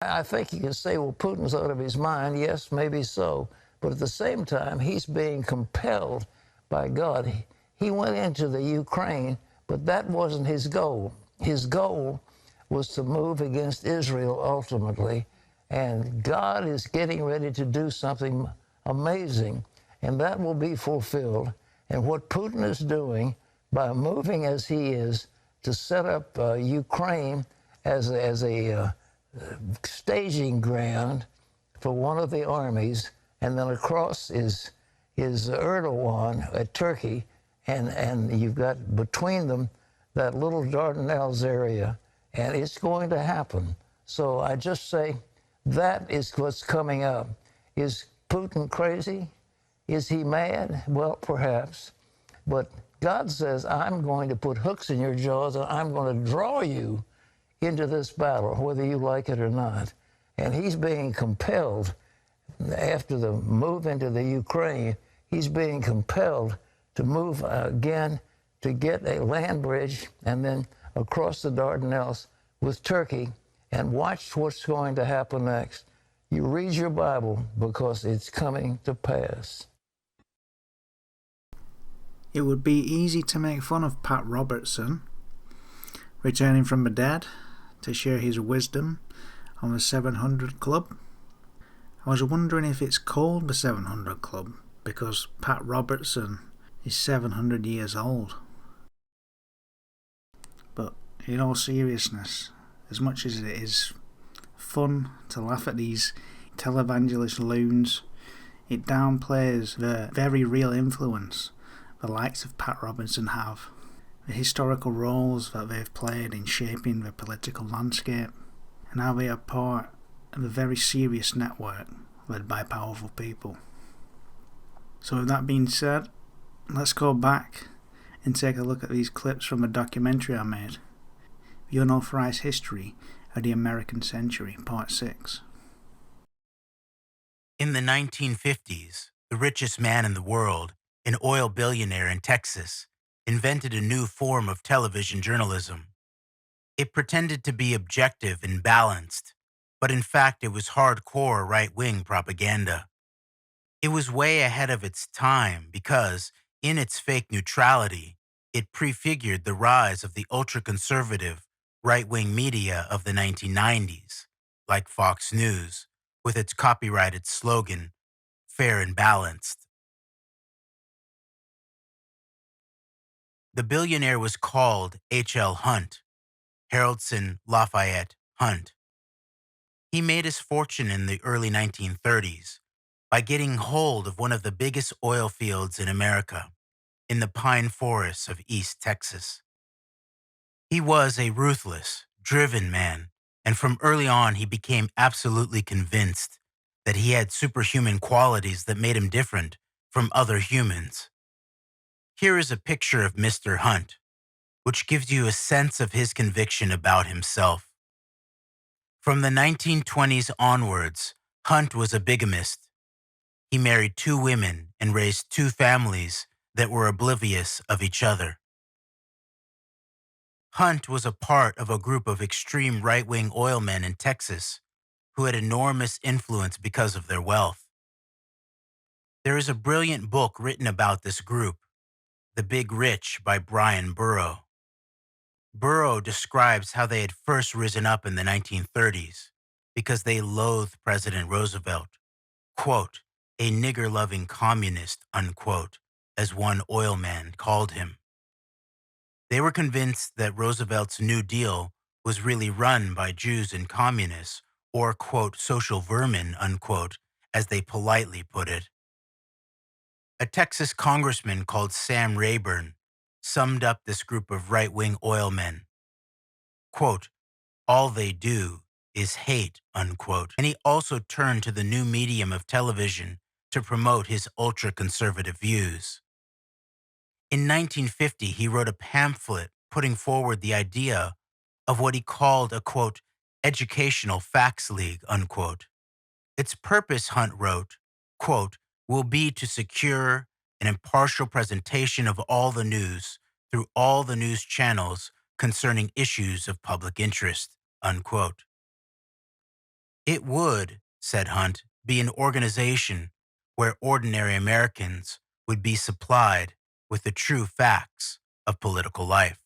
I think you can say, well, Putin's out of his mind. Yes, maybe so. But at the same time, he's being compelled by God. He went into the Ukraine, but that wasn't his goal. His goal was to move against Israel ultimately. And God is getting ready to do something amazing, and that will be fulfilled. And what Putin is doing by moving as he is to set up Ukraine as a staging ground for one of the armies, and then across is Erdogan at Turkey, and you've got between them that little Dardanelles area, and it's going to happen. So I just say that is what's coming up. Is Putin crazy? Is he mad? Well, perhaps. But God says, I'm going to put hooks in your jaws, and I'm going to draw you into this battle, whether you like it or not. And he's being compelled, after the move into the Ukraine, he's being compelled to move again to get a land bridge and then across the Dardanelles with Turkey, and watch what's going to happen next. You read your Bible because it's coming to pass. It would be easy to make fun of Pat Robertson returning from the dead to share his wisdom on the 700 Club. I was wondering if it's called the 700 Club because Pat Robertson is 700 years old. But in all seriousness, as much as it is fun to laugh at these televangelist loons, it downplays the very real influence the likes of Pat Robertson have, the historical roles that they've played in shaping the political landscape, and how they are part of a very serious network led by powerful people. So with that being said, let's go back and take a look at these clips from a documentary I made, The Unauthorized History of the American Century, Part 6. In the 1950s, the richest man in the world, an oil billionaire in Texas, invented a new form of television journalism. It pretended to be objective and balanced, but in fact it was hardcore right-wing propaganda. It was way ahead of its time because, in its fake neutrality, it prefigured the rise of the ultra-conservative, right-wing media of the 1990s, like Fox News, with its copyrighted slogan, fair and balanced. The billionaire was called H.L. Hunt, Haroldson Lafayette Hunt. He made his fortune in the early 1930s by getting hold of one of the biggest oil fields in America, in the pine forests of East Texas. He was a ruthless, driven man, and from early on he became absolutely convinced that he had superhuman qualities that made him different from other humans. Here is a picture of Mr. Hunt, which gives you a sense of his conviction about himself. From the 1920s onwards, Hunt was a bigamist. He married 2 women and raised 2 families that were oblivious of each other. Hunt was a part of a group of extreme right-wing oil men in Texas who had enormous influence because of their wealth. There is a brilliant book written about this group, The Big Rich by Brian Burrow. Burrow describes how they had first risen up in the 1930s because they loathed President Roosevelt, quote, a nigger-loving communist, unquote, as one oil man called him. They were convinced that Roosevelt's New Deal was really run by Jews and communists, or, quote, social vermin, unquote, as they politely put it. A Texas congressman called Sam Rayburn summed up this group of right-wing oil men. Quote, all they do is hate, unquote. And he also turned to the new medium of television to promote his ultra-conservative views. In 1950, he wrote a pamphlet putting forward the idea of what he called a, quote, educational facts league, unquote. Its purpose, Hunt wrote, quote, will be to secure an impartial presentation of all the news through all the news channels concerning issues of public interest, unquote. It would, said Hunt, be an organization where ordinary Americans would be supplied with the true facts of political life.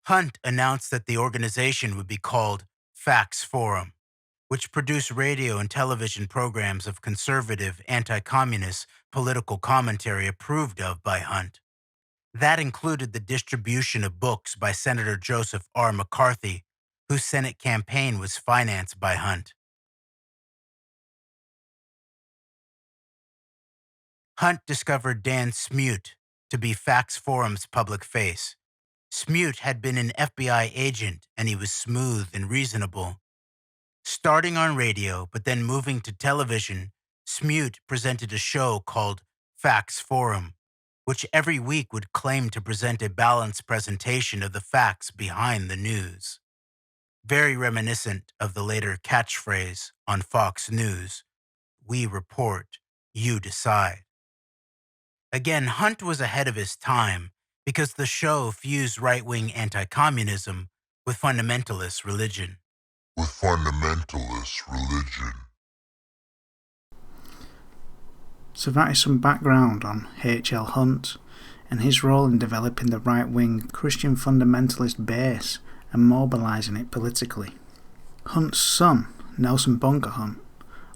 Hunt announced that the organization would be called Facts Forum, which produced radio and television programs of conservative, anti-communist political commentary approved of by Hunt. That included the distribution of books by Senator Joseph R. McCarthy, whose Senate campaign was financed by Hunt. Hunt discovered Dan Smoot to be Facts Forum's public face. Smoot had been an FBI agent, and he was smooth and reasonable. Starting on radio, but then moving to television, Smoot presented a show called Facts Forum, which every week would claim to present a balanced presentation of the facts behind the news. Very reminiscent of the later catchphrase on Fox News, "We report, you decide." Again, Hunt was ahead of his time because the show fused right-wing anti-communism with fundamentalist religion. So that is some background on H.L. Hunt and his role in developing the right-wing Christian fundamentalist base and mobilising it politically. Hunt's son, Nelson Bunker Hunt,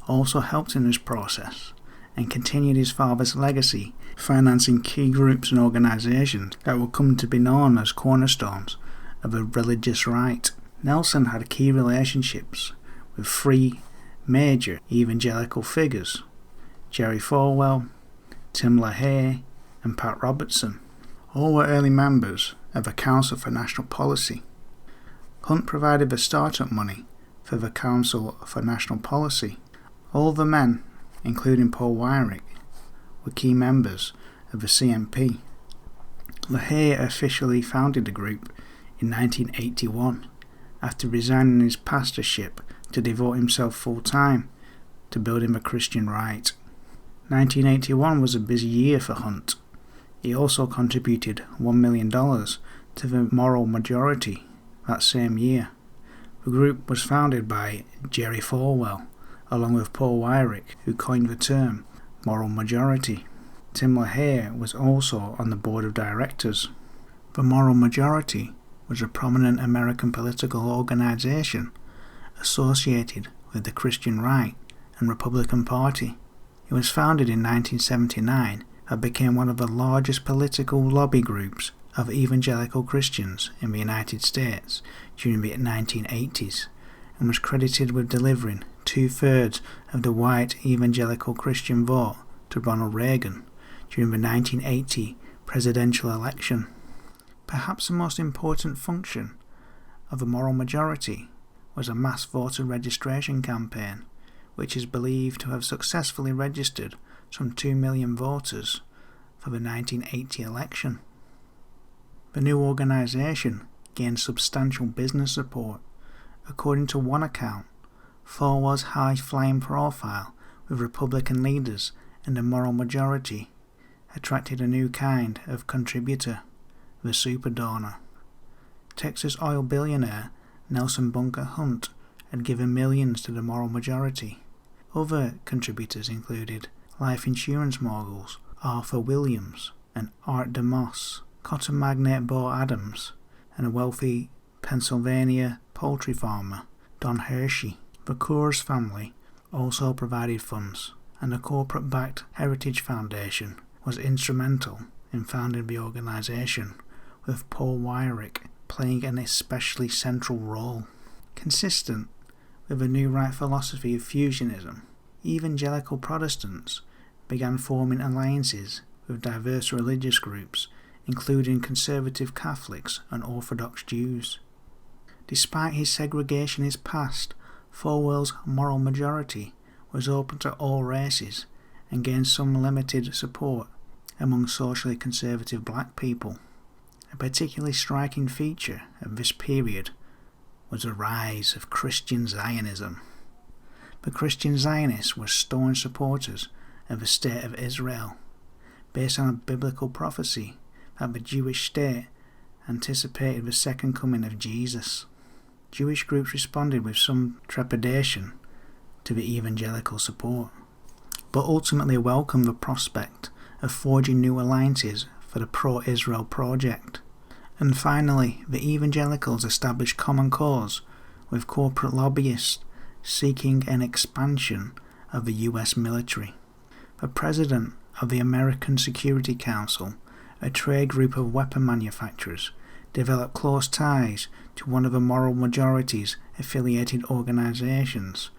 also helped in this process and continued his father's legacy, financing key groups and organisations that would come to be known as cornerstones of the religious right. Nelson had key relationships with three major evangelical figures: Jerry Falwell, Tim LaHaye, and Pat Robertson. All were early members of the Council for National Policy. Hunt provided the startup money for the Council for National Policy. All the men, including Paul Weyrich, were key members of the CNP. LaHaye officially founded the group in 1981 after resigning his pastorship to devote himself full-time to building the Christian right. 1981 was a busy year for Hunt. He also contributed $1 million to the Moral Majority that same year. The group was founded by Jerry Falwell, along with Paul Weyrich, who coined the term Moral Majority. Tim LaHaye was also on the board of directors. The Moral Majority was a prominent American political organization associated with the Christian right and Republican Party. It was founded in 1979 and became one of the largest political lobby groups of evangelical Christians in the United States during the 1980s, and was credited with delivering 2/3 of the white evangelical Christian vote to Ronald Reagan during the 1980 presidential election. Perhaps the most important function of the Moral Majority was a mass voter registration campaign, which is believed to have successfully registered some 2 million voters for the 1980 election. The new organisation gained substantial business support. According to one account, Falwell's high-flying profile with Republican leaders and the Moral Majority attracted a new kind of contributor, the super donor. Texas oil billionaire Nelson Bunker Hunt had given millions to the Moral Majority. Other contributors included life insurance moguls Arthur Williams and Art DeMoss, cotton magnate Bo Adams, and a wealthy Pennsylvania poultry farmer, Don Hershey. The Coors family also provided funds, and the corporate-backed Heritage Foundation was instrumental in founding the organisation, with Paul Weyrich playing an especially central role. Consistent with the new right philosophy of fusionism, evangelical Protestants began forming alliances with diverse religious groups, including conservative Catholics and Orthodox Jews. Despite his segregationist past, Falwell's Moral Majority was open to all races and gained some limited support among socially conservative black people. A particularly striking feature of this period was the rise of Christian Zionism. The Christian Zionists were staunch supporters of the State of Israel, based on a biblical prophecy that the Jewish state anticipated the second coming of Jesus. Jewish groups responded with some trepidation to the evangelical support, but ultimately welcomed the prospect of forging new alliances for the pro-Israel project. And finally, the evangelicals established common cause with corporate lobbyists seeking an expansion of the US military. The president of the American Security Council, a trade group of weapon manufacturers, developed close ties to one of the moral majority's affiliated organizations,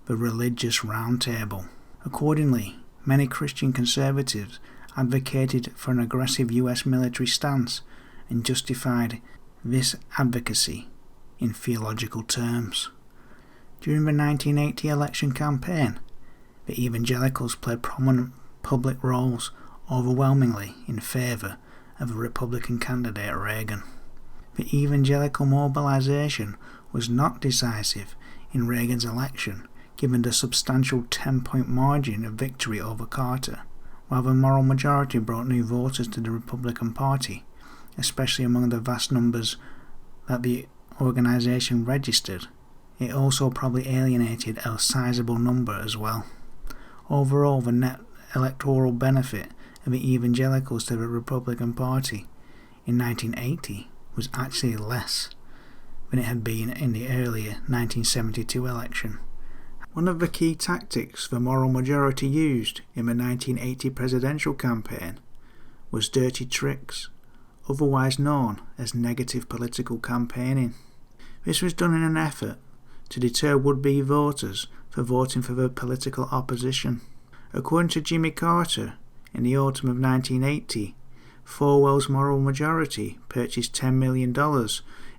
the Religious Roundtable. Accordingly, many Christian conservatives advocated for an aggressive US military stance and justified this advocacy in theological terms. During the 1980 election campaign, the evangelicals played prominent public roles, overwhelmingly in favour of the Republican candidate Reagan. The evangelical mobilization was not decisive in Reagan's election, given the substantial 10-point margin of victory over Carter. While the moral majority brought new voters to the Republican Party, especially among the vast numbers that the organization registered, it also probably alienated a sizable number as well. Overall, the net electoral benefit of the evangelicals to the Republican Party in 1980 was actually less than it had been in the earlier 1972 election. One of the key tactics the moral majority used in the 1980 presidential campaign was dirty tricks, otherwise known as negative political campaigning. This was done in an effort to deter would-be voters for voting for the political opposition. According to Jimmy Carter, in the autumn of 1980, Falwell's moral majority purchased $10 million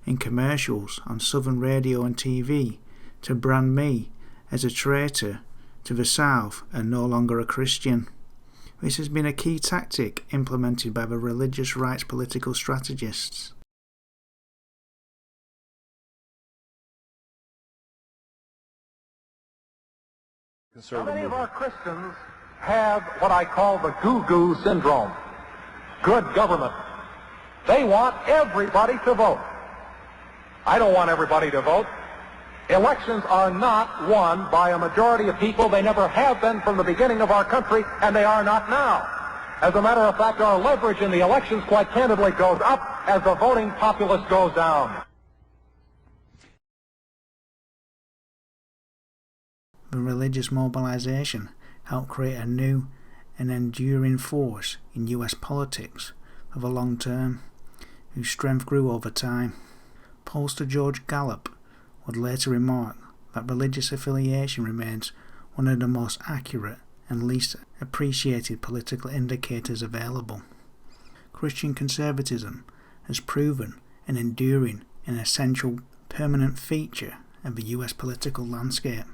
in commercials on Southern radio and TV to brand me as a traitor to the South and no longer a Christian. This has been a key tactic implemented by the religious rights political strategists. How many of our Christians have what I call the goo-goo syndrome? Good government. They want everybody to vote. I don't want everybody to vote. Elections are not won by a majority of people. They never have been from the beginning of our country, and they are not now. As a matter of fact, our leverage in the elections, quite candidly, goes up as the voting populace goes down. The religious mobilization helped create a new and enduring force in US politics for the long term, whose strength grew over time. Pollster George Gallup would later remark that religious affiliation remains one of the most accurate and least appreciated political indicators available. Christian conservatism has proven an enduring and essential permanent feature of the US political landscape.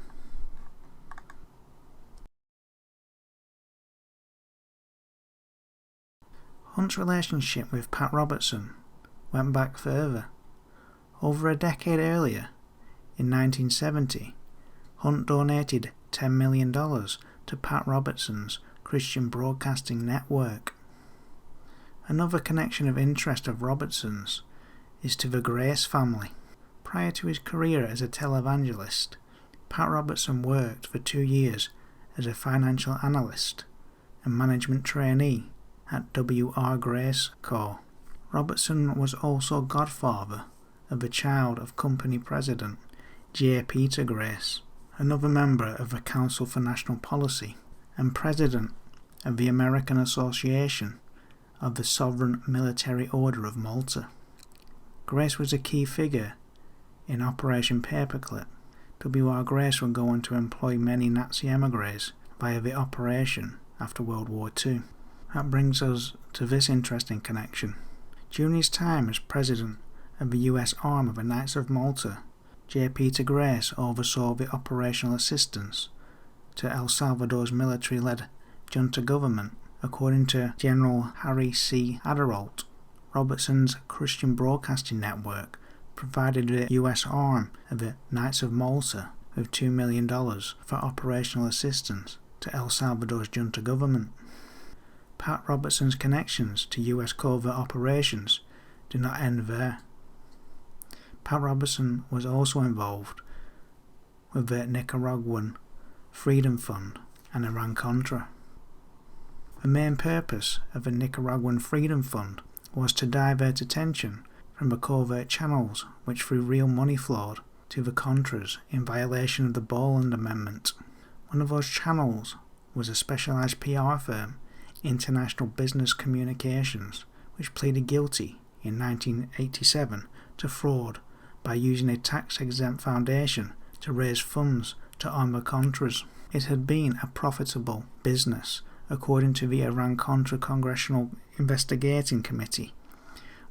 Hunt's relationship with Pat Robertson went back further. Over a decade earlier, in 1970, Hunt donated $10 million to Pat Robertson's Christian Broadcasting Network. Another connection of interest of Robertson's is to the Grace family. Prior to his career as a televangelist, Pat Robertson worked for 2 years as a financial analyst and management trainee at W.R. Grace Co. Robertson was also godfather of the child of company president J. Peter Grace, another member of the Council for National Policy and president of the American Association of the Sovereign Military Order of Malta. Grace was a key figure in Operation Paperclip. W.R. Grace would go on to employ many Nazi emigres via the operation after World War II. That brings us to this interesting connection. During his time as president of the US arm of the Knights of Malta, J. Peter Grace oversaw the operational assistance to El Salvador's military-led junta government. According to General Harry C. Adderholt, Robertson's Christian Broadcasting Network provided the US arm of the Knights of Malta with $2 million for operational assistance to El Salvador's junta government. Pat Robertson's connections to US covert operations do not end there. Pat Robertson was also involved with the Nicaraguan Freedom Fund and Iran-Contra. The main purpose of the Nicaraguan Freedom Fund was to divert attention from the covert channels which through real money flowed to the Contras in violation of the Boland Amendment. One of those channels was a specialised PR firm, International Business Communications, which pleaded guilty in 1987 to fraud by using a tax-exempt foundation to raise funds to arm the Contras. It had been a profitable business, according to the Iran-Contra Congressional Investigating Committee,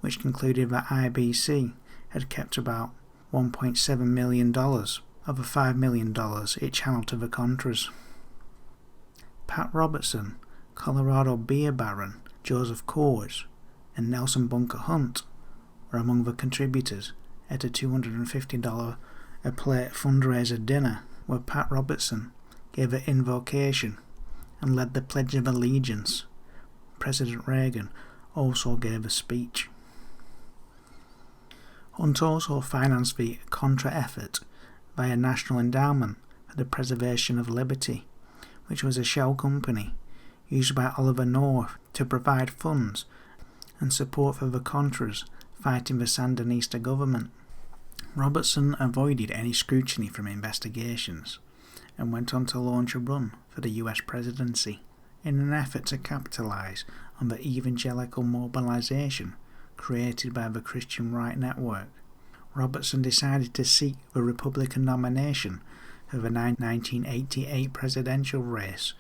which concluded that IBC had kept about $1.7 million of the $5 million it channeled to the Contras. Pat Robertson, Colorado beer baron Joseph Coors, and Nelson Bunker Hunt were among the contributors at a $250 a plate fundraiser dinner where Pat Robertson gave an invocation and led the Pledge of Allegiance. President Reagan also gave a speech. Hunt also financed the Contra effort via National Endowment for the Preservation of Liberty, which was a shell company used by Oliver North to provide funds and support for the Contras fighting the Sandinista government. Robertson avoided any scrutiny from investigations and went on to launch a run for the US presidency in an effort to capitalise on the evangelical mobilisation created by the Christian Right Network. Robertson decided to seek the Republican nomination for the 1988 presidential race.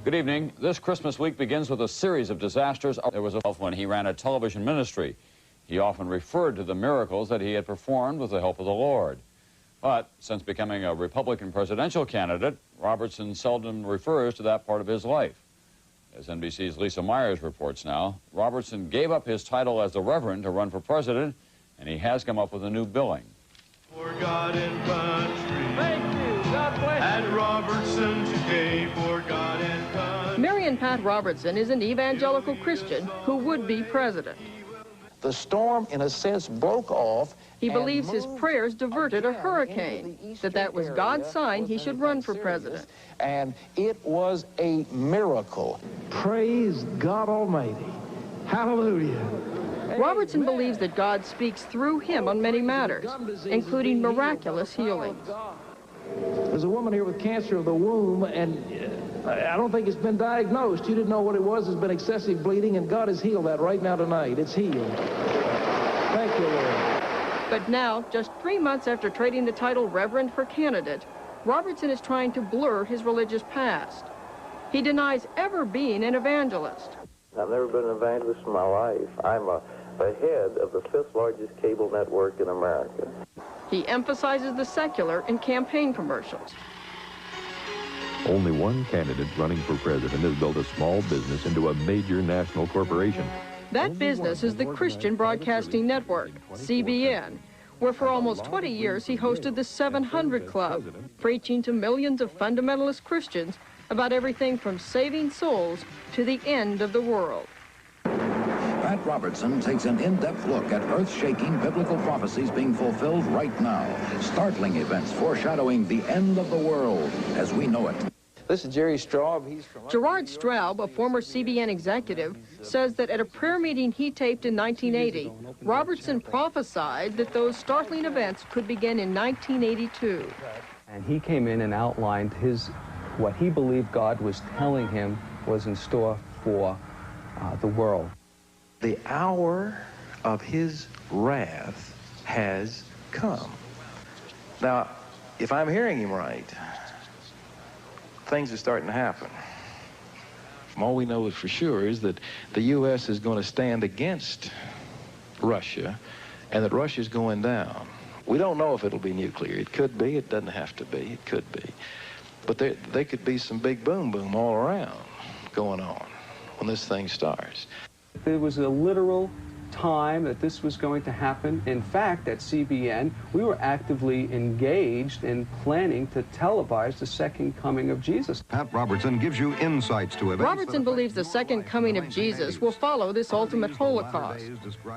Good evening. This Christmas week begins with a series of disasters. There was when he ran a television ministry. He often referred to the miracles that he had performed with the help of the Lord. But since becoming a Republican presidential candidate, Robertson seldom refers to that part of his life. As NBC's Lisa Myers reports now, Robertson gave up his title as the Reverend to run for president, and he has come up with a new billing. For God and country. Thank you. God bless you. And Robertson today for God and country. Marion Pat Robertson is an evangelical Christian who would be president. The storm, in a sense, broke off. He believes his prayers diverted a hurricane, that was God's sign he should run for president. And it was a miracle. Praise God Almighty. Hallelujah. Robertson believes that God speaks through him on many matters, including miraculous healings. There's a woman here with cancer of the womb, and I don't think it's been diagnosed. You didn't know what it was. It's been excessive bleeding, and God has healed that right now tonight. It's healed. Thank you, Lord. But now, just 3 months after trading the title Reverend for candidate, Robertson is trying to blur his religious past. He denies ever being an evangelist. I've never been an evangelist in my life. I'm the head of the 5th largest cable network in America. He emphasizes the secular in campaign commercials. Only one candidate running for president has built a small business into a major national corporation. That business is the Christian Broadcasting Network, CBN, where for almost 20 years he hosted the 700 Club, preaching to millions of fundamentalist Christians about everything from saving souls to the end of the world. Pat Robertson takes an in-depth look at earth-shaking biblical prophecies being fulfilled right now. Startling events foreshadowing the end of the world as we know it. This is Jerry Straub. He's from... Gerard Straub, a former CBN executive, says that at a prayer meeting he taped in 1980, Robertson prophesied that those startling events could begin in 1982. And he came in and outlined what he believed God was telling him was in store for the world. The hour of his wrath has come. Now, if I'm hearing him right, things are starting to happen. All we know for sure is that the U.S. is going to stand against Russia, and that Russia's going down. We don't know if it'll be nuclear. It could be. It doesn't have to be. It could be. But there could be some big boom all around going on when this thing starts. There was a literal time that this was going to happen. In fact, at CBN, we were actively engaged in planning to televise the second coming of Jesus. Pat Robertson gives you insights to events. Robertson believes the second coming of Jesus will follow this ultimate Holocaust.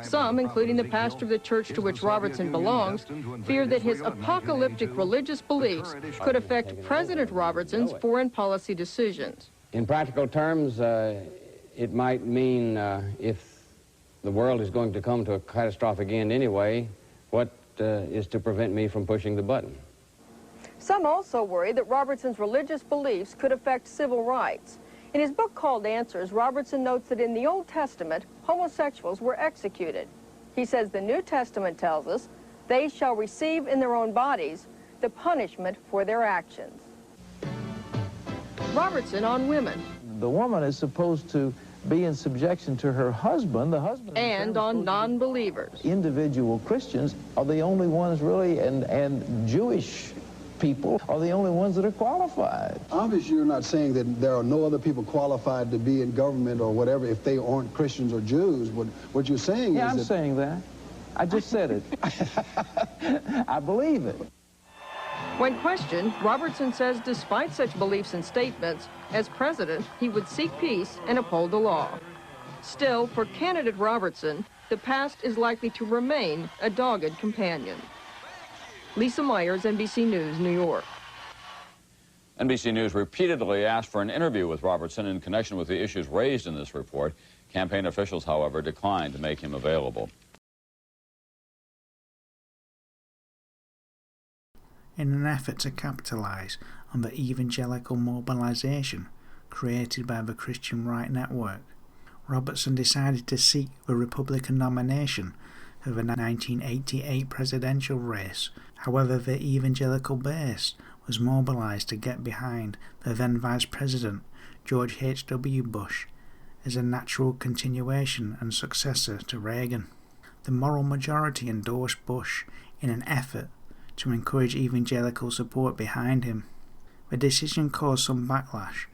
Some, including the pastor of the church to which Robertson belongs, fear that his apocalyptic religious beliefs could affect President Robertson's foreign policy decisions. In practical terms, it might mean if the world is going to come to a catastrophic end anyway, what is to prevent me from pushing the button? Some also worry that Robertson's religious beliefs could affect civil rights. In his book called Answers, Robertson notes that in the Old Testament, homosexuals were executed. He says the New Testament tells us they shall receive in their own bodies the punishment for their actions. Robertson on women. The woman is supposed to be in subjection to her husband. The husband and on non-believers. Individual Christians are the only ones really, and Jewish people are the only ones that are qualified. Obviously, you're not saying that there are no other people qualified to be in government or whatever if they aren't Christians or Jews. What you're saying is I'm that... saying that. I just said it. I believe it. When questioned, Robertson says despite such beliefs and statements, as president, he would seek peace and uphold the law. Still, for candidate Robertson, the past is likely to remain a dogged companion. Lisa Myers, NBC News, New York. NBC News repeatedly asked for an interview with Robertson in connection with the issues raised in this report. Campaign officials, however, declined to make him available. In an effort to capitalize on the evangelical mobilization created by the Christian Right Network, Robertson decided to seek the Republican nomination for the 1988 presidential race. However, the evangelical base was mobilized to get behind the then Vice President George H.W. Bush as a natural continuation and successor to Reagan. The moral majority endorsed Bush in an effort to encourage evangelical support behind him. The decision caused some backlash,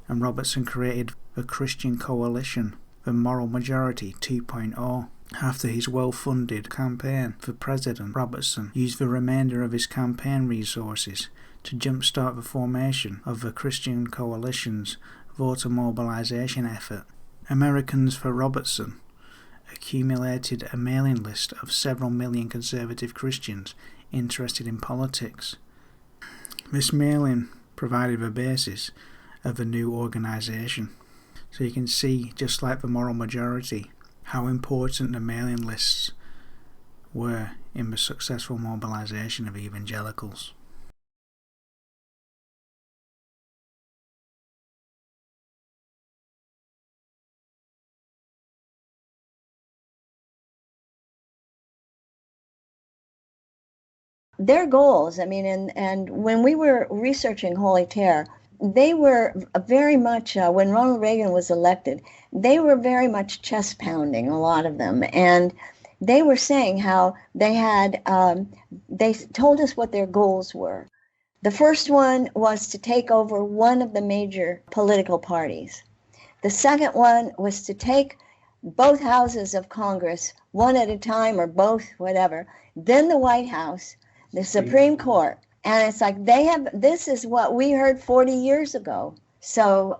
and Robertson created the Christian Coalition, the Moral Majority 2.0. After his well-funded campaign for president, Robertson used the remainder of his campaign resources to jumpstart the formation of the Christian Coalition's voter mobilization effort. Americans for Robertson accumulated a mailing list of several million conservative Christians interested in politics. This mailing provided the basis of the new organization. So you can see, just like the moral majority, how important the mailing lists were in the successful mobilization of evangelicals. Their goals, I mean, and when we were researching Holy Terror, they were very much, when Ronald Reagan was elected, they were very much chest pounding, a lot of them. And they were saying how they had, they told us what their goals were. The first one was to take over one of the major political parties. The second one was to take both houses of Congress, one at a time or both, whatever, then the White House, the Supreme Court. And it's like this is what we heard 40 years ago. So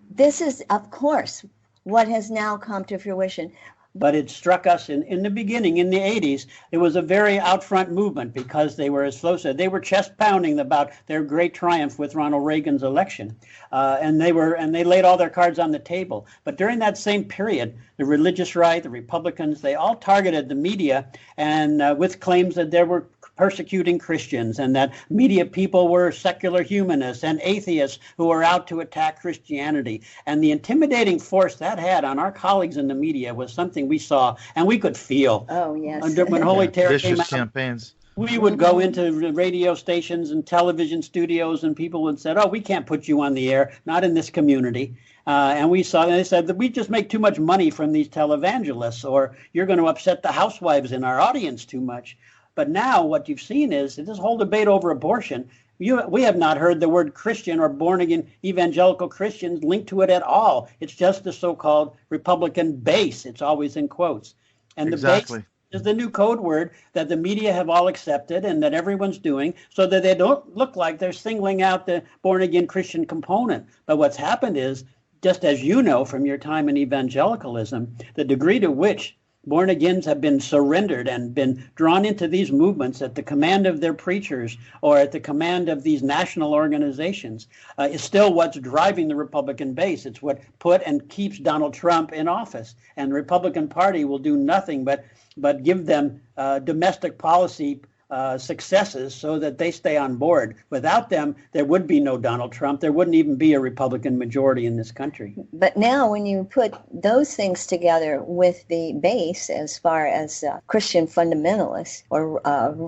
this is, of course, what has now come to fruition. But it struck us in the beginning, in the 80s, it was a very out front movement because they were, as Flo said, they were chest pounding about their great triumph with Ronald Reagan's election. And they laid all their cards on the table. But during that same period, the religious right, the Republicans, they all targeted the media and with claims that there were persecuting Christians and that media people were secular humanists and atheists who were out to attack Christianity. And the intimidating force that had on our colleagues in the media was something we saw and we could feel. Oh, yes. When Holy Terror came out, campaigns. we would go into radio stations and television studios and people would say, oh, we can't put you on the air, not in this community. And we saw, they said that we just make too much money from these televangelists, or you're going to upset the housewives in our audience too much. But now what you've seen is this whole debate over abortion. We have not heard the word Christian or born-again evangelical Christians linked to it at all. It's just the so-called Republican base. It's always in quotes. And the Exactly. base is the new code word that the media have all accepted and that everyone's doing so that they don't look like they're singling out the born-again Christian component. But what's happened is, just as you know from your time in evangelicalism, the degree to which born-agains have been surrendered and been drawn into these movements at the command of their preachers or at the command of these national organizations is still what's driving the Republican base. It's what put and keeps Donald Trump in office. And the Republican Party will do nothing but give them domestic policy successes so that they stay on board. Without them, there would be no Donald Trump. There wouldn't even be a Republican majority in this country. But now when you put those things together with the base as far as Christian fundamentalists or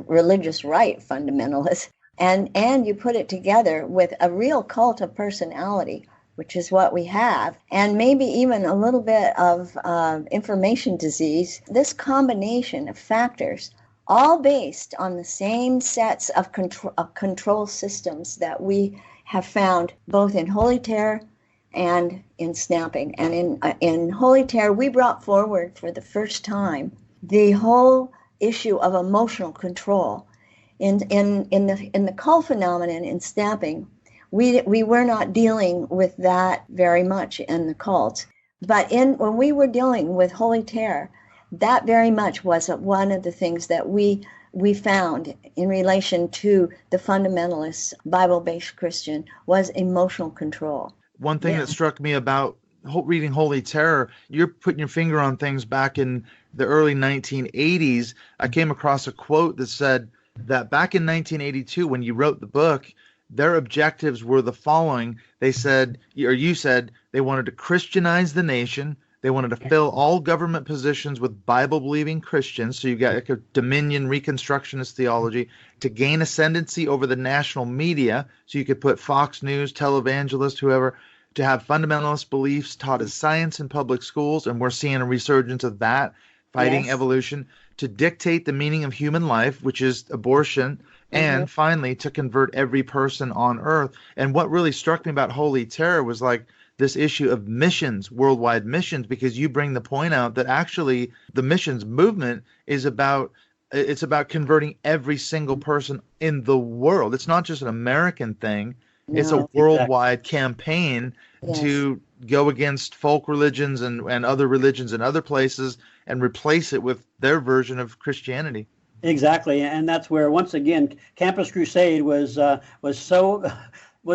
religious right fundamentalists, and you put it together with a real cult of personality, which is what we have, and maybe even a little bit of information disease, this combination of factors all based on the same sets of control systems that we have found both in Holy Terror and in snapping. And in Holy Terror, we brought forward for the first time the whole issue of emotional control. In the cult phenomenon in snapping, we were not dealing with that very much in the cults. But when we were dealing with Holy Terror, that very much was one of the things that we found in relation to the fundamentalist Bible-based Christian was emotional control. One thing that struck me about reading Holy Terror, you're putting your finger on things back in the early 1980s. I came across a quote that said that back in 1982, when you wrote the book, their objectives were the following. They said, or you said, they wanted to Christianize the nation. They wanted to fill all government positions with Bible-believing Christians, so you got like a Dominion Reconstructionist theology, to gain ascendancy over the national media, so you could put Fox News, televangelist, whoever, to have fundamentalist beliefs taught as science in public schools, and we're seeing a resurgence of that, fighting evolution, to dictate the meaning of human life, which is abortion, and finally to convert every person on earth. And what really struck me about Holy Terror was like this issue of missions, worldwide missions, because you bring the point out that actually the missions movement is about converting every single person in the world. It's not just an American thing. No, it's a worldwide campaign to go against folk religions and other religions in other places and replace it with their version of Christianity. Exactly, and that's where, once again, Campus Crusade was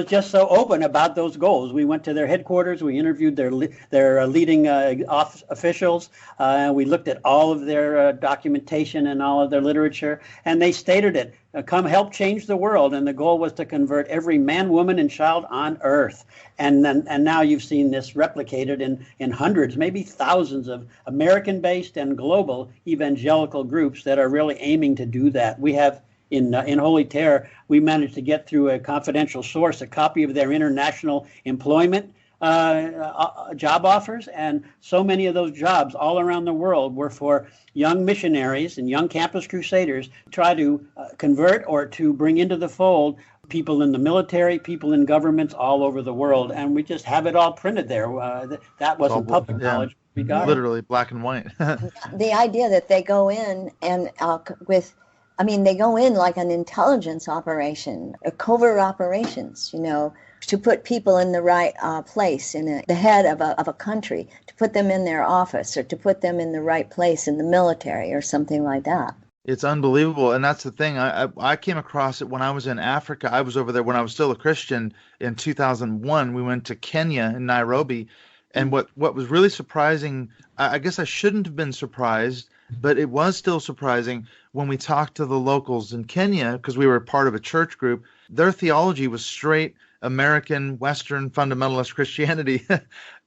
just so open about those goals. We went to their headquarters, we interviewed their leading officials, we looked at all of their documentation and all of their literature, and they stated it, come help change the world, and the goal was to convert every man, woman, and child on earth. And now you've seen this replicated in hundreds, maybe thousands of American-based and global evangelical groups that are really aiming to do that. We have in Holy Terror, we managed to get through a confidential source a copy of their international employment job offers, and so many of those jobs all around the world were for young missionaries and young Campus Crusaders to try to convert or to bring into the fold people in the military, people in governments all over the world, and we just have it all printed there. That wasn't public knowledge. We got literally black and white. The idea that they go in and they go in like an intelligence operation, a covert operations, to put people in the right place, the head of a country, to put them in their office or to put them in the right place in the military or something like that. It's unbelievable. And that's the thing. I came across it when I was in Africa. I was over there when I was still a Christian in 2001. We went to Kenya in Nairobi. And what was really surprising, I guess I shouldn't have been surprised, but it was still surprising when we talked to the locals in Kenya, because we were part of a church group. Their theology was straight American, Western, fundamentalist Christianity.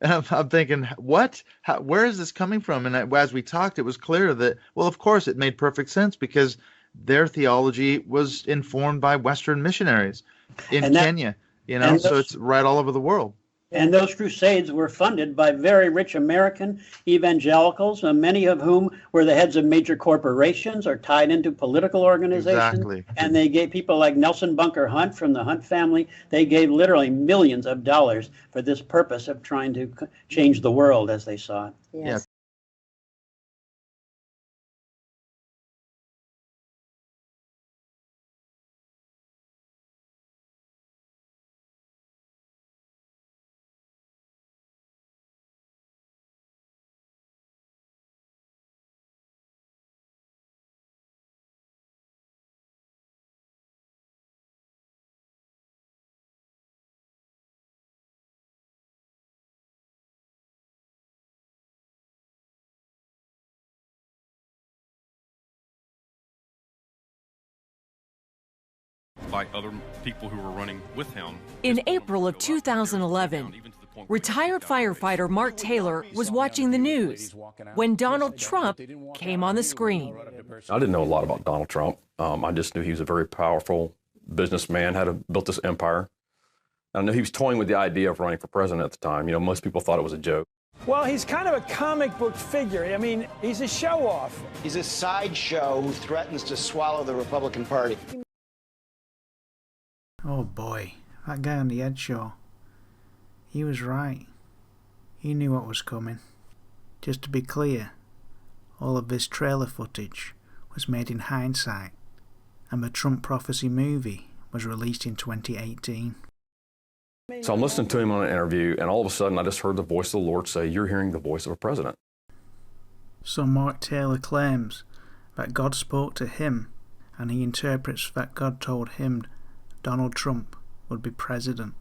And I'm thinking, what? Where is this coming from? And as we talked, it was clear that, well, of course, it made perfect sense because their theology was informed by Western missionaries in Kenya, so it's right all over the world. And those crusades were funded by very rich American evangelicals, many of whom were the heads of major corporations or tied into political organizations. Exactly. And they gave people like Nelson Bunker Hunt from the Hunt family, they gave literally millions of dollars for this purpose of trying to change the world as they saw it. Yes. by other people who were running with him. In April of 2011, retired firefighter Mark Taylor was watching the news when Donald Trump came on the screen. I didn't know a lot about Donald Trump. I just knew he was a very powerful businessman, built this empire. I knew he was toying with the idea of running for president at the time. You know, most people thought it was a joke. Well, he's kind of a comic book figure. I mean, he's a show-off. He's a sideshow who threatens to swallow the Republican Party. Oh boy, that guy on the Ed Show. He was right. He knew what was coming. Just to be clear, all of this trailer footage was made in hindsight, and the Trump Prophecy movie was released in 2018. So I'm listening to him on an interview, and all of a sudden I just heard the voice of the Lord say, "You're hearing the voice of a president." So Mark Taylor claims that God spoke to him, and he interprets that God told him Donald Trump would be president.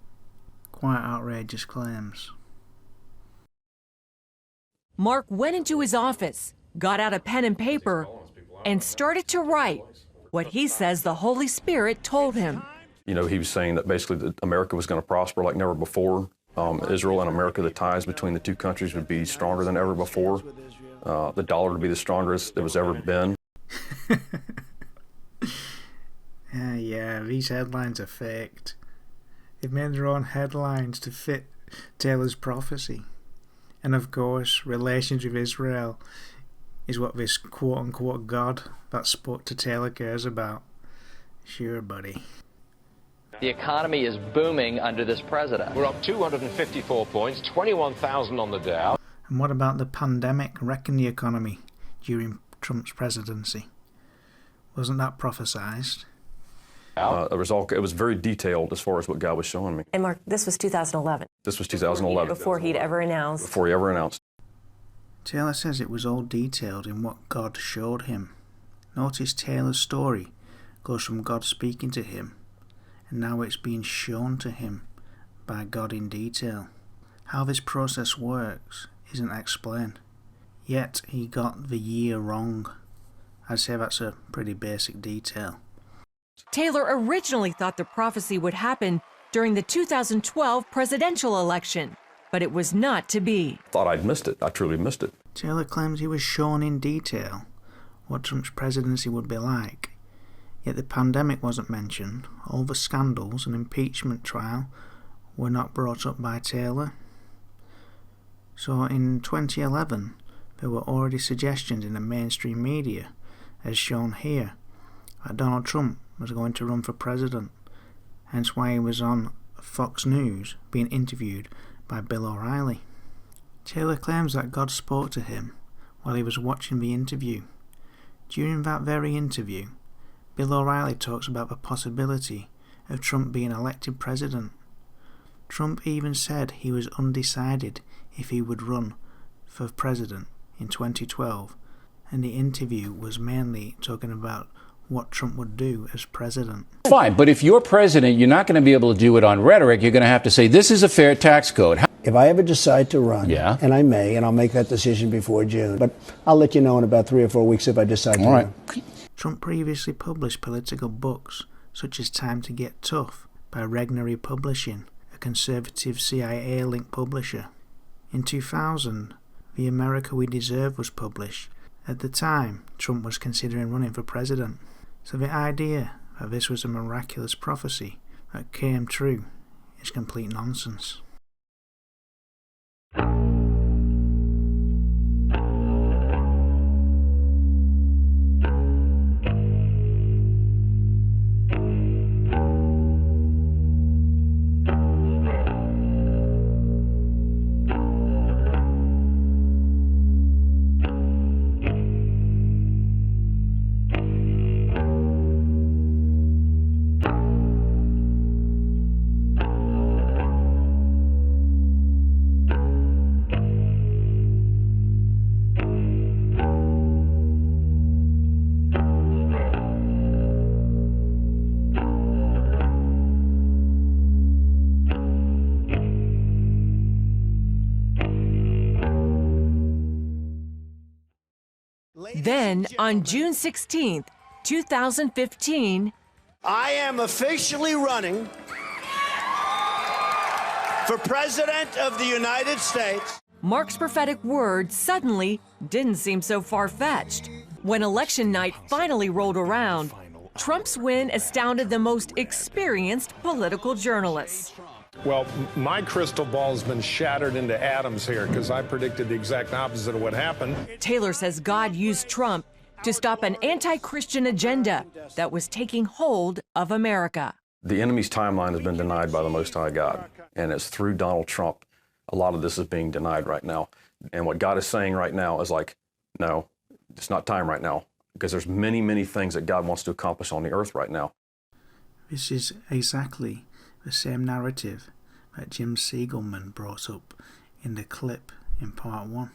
Quite outrageous claims. Mark went into his office, got out a pen and paper, and started to write what he says the Holy Spirit told him. You know, he was saying that basically that America was going to prosper like never before. Israel and America, the ties between the two countries would be stronger than ever before. The dollar would be the strongest it was ever been. Yeah, these headlines are faked. They've made their own headlines to fit Taylor's prophecy. And of course, relations with Israel is what this quote-unquote God that spoke to Taylor cares about. Sure, buddy. The economy is booming under this president. We're up 254 points, 21,000 on the Dow. And what about the pandemic wrecking the economy during Trump's presidency? Wasn't that prophesized? It was very detailed as far as what God was showing me. And Mark, this was 2011. This was 2011. Before he'd ever announced. Before he ever announced. Taylor says it was all detailed in what God showed him. Notice Taylor's story goes from God speaking to him, and now it's being shown to him by God in detail. How this process works isn't explained. Yet he got the year wrong. I'd say that's a pretty basic detail. Taylor originally thought the prophecy would happen during the 2012 presidential election, but it was not to be. Thought I'd missed it. I truly missed it. Taylor claims he was shown in detail what Trump's presidency would be like, yet the pandemic wasn't mentioned. All the scandals and impeachment trial were not brought up by Taylor. So in 2011, there were already suggestions in the mainstream media, as shown here, that Donald Trump was going to run for president, hence why he was on Fox News being interviewed by Bill O'Reilly. Taylor claims that God spoke to him while he was watching the interview. During that very interview, Bill O'Reilly talks about the possibility of Trump being elected president. Trump even said he was undecided if he would run for president in 2012, and the interview was mainly talking about what Trump would do as president. Fine, but if you're president, you're not going to be able to do it on rhetoric. You're going to have to say, this is a fair tax code. If I ever decide to run, and I may, and I'll make that decision before June, but I'll let you know in about 3 or 4 weeks if I decide to run. Trump previously published political books such as Time to Get Tough by Regnery Publishing, a conservative CIA-linked publisher. In 2000, The America We Deserve was published. At the time, Trump was considering running for president. So the idea that this was a miraculous prophecy that came true is complete nonsense. Then, on June 16, 2015, I am officially running for President of the United States. Mark's prophetic words suddenly didn't seem so far-fetched. When election night finally rolled around, Trump's win astounded the most experienced political journalists. Well, my crystal ball has been shattered into atoms here because I predicted the exact opposite of what happened. Taylor says God used Trump to stop an anti-Christian agenda that was taking hold of America. The enemy's timeline has been denied by the Most High God, and it's through Donald Trump. A lot of this is being denied right now. And what God is saying right now is like, no, it's not time right now, because there's many, many things that God wants to accomplish on the earth right now. This is exactly the same narrative that Jim Siegelman brought up in the clip in part 1.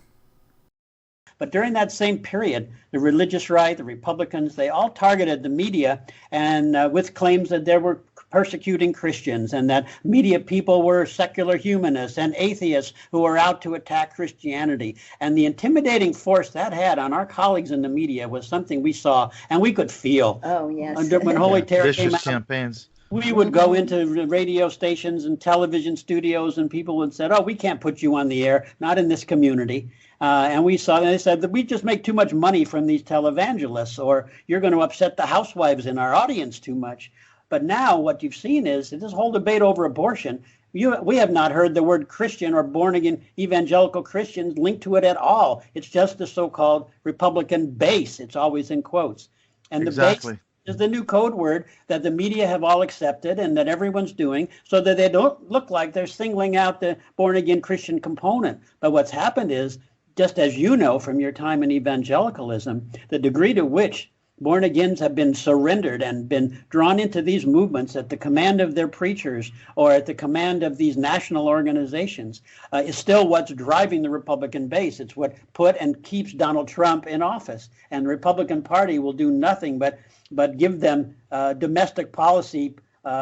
But during that same period, the religious right, the Republicans, they all targeted the media and with claims that they were persecuting Christians and that media people were secular humanists and atheists who were out to attack Christianity. And the intimidating force that had on our colleagues in the media was something we saw and we could feel. Oh, yes. When Holy Terror came out, campaigns. we would go into radio stations and television studios and people would say, oh, we can't put you on the air, not in this community. And we saw, they said that we just make too much money from these televangelists, or you're going to upset the housewives in our audience too much. But now what you've seen is this whole debate over abortion. We have not heard the word Christian or born-again evangelical Christians linked to it at all. It's just the so-called Republican base. It's always in quotes. And Exactly. The base is the new code word that the media have all accepted and that everyone's doing so that they don't look like they're singling out the born-again Christian component. But what's happened is, just as you know from your time in evangelicalism, the degree to which born-agains have been surrendered and been drawn into these movements at the command of their preachers or at the command of these national organizations is still what's driving the Republican base. It's what put and keeps Donald Trump in office. And the Republican Party will do nothing but give them domestic policy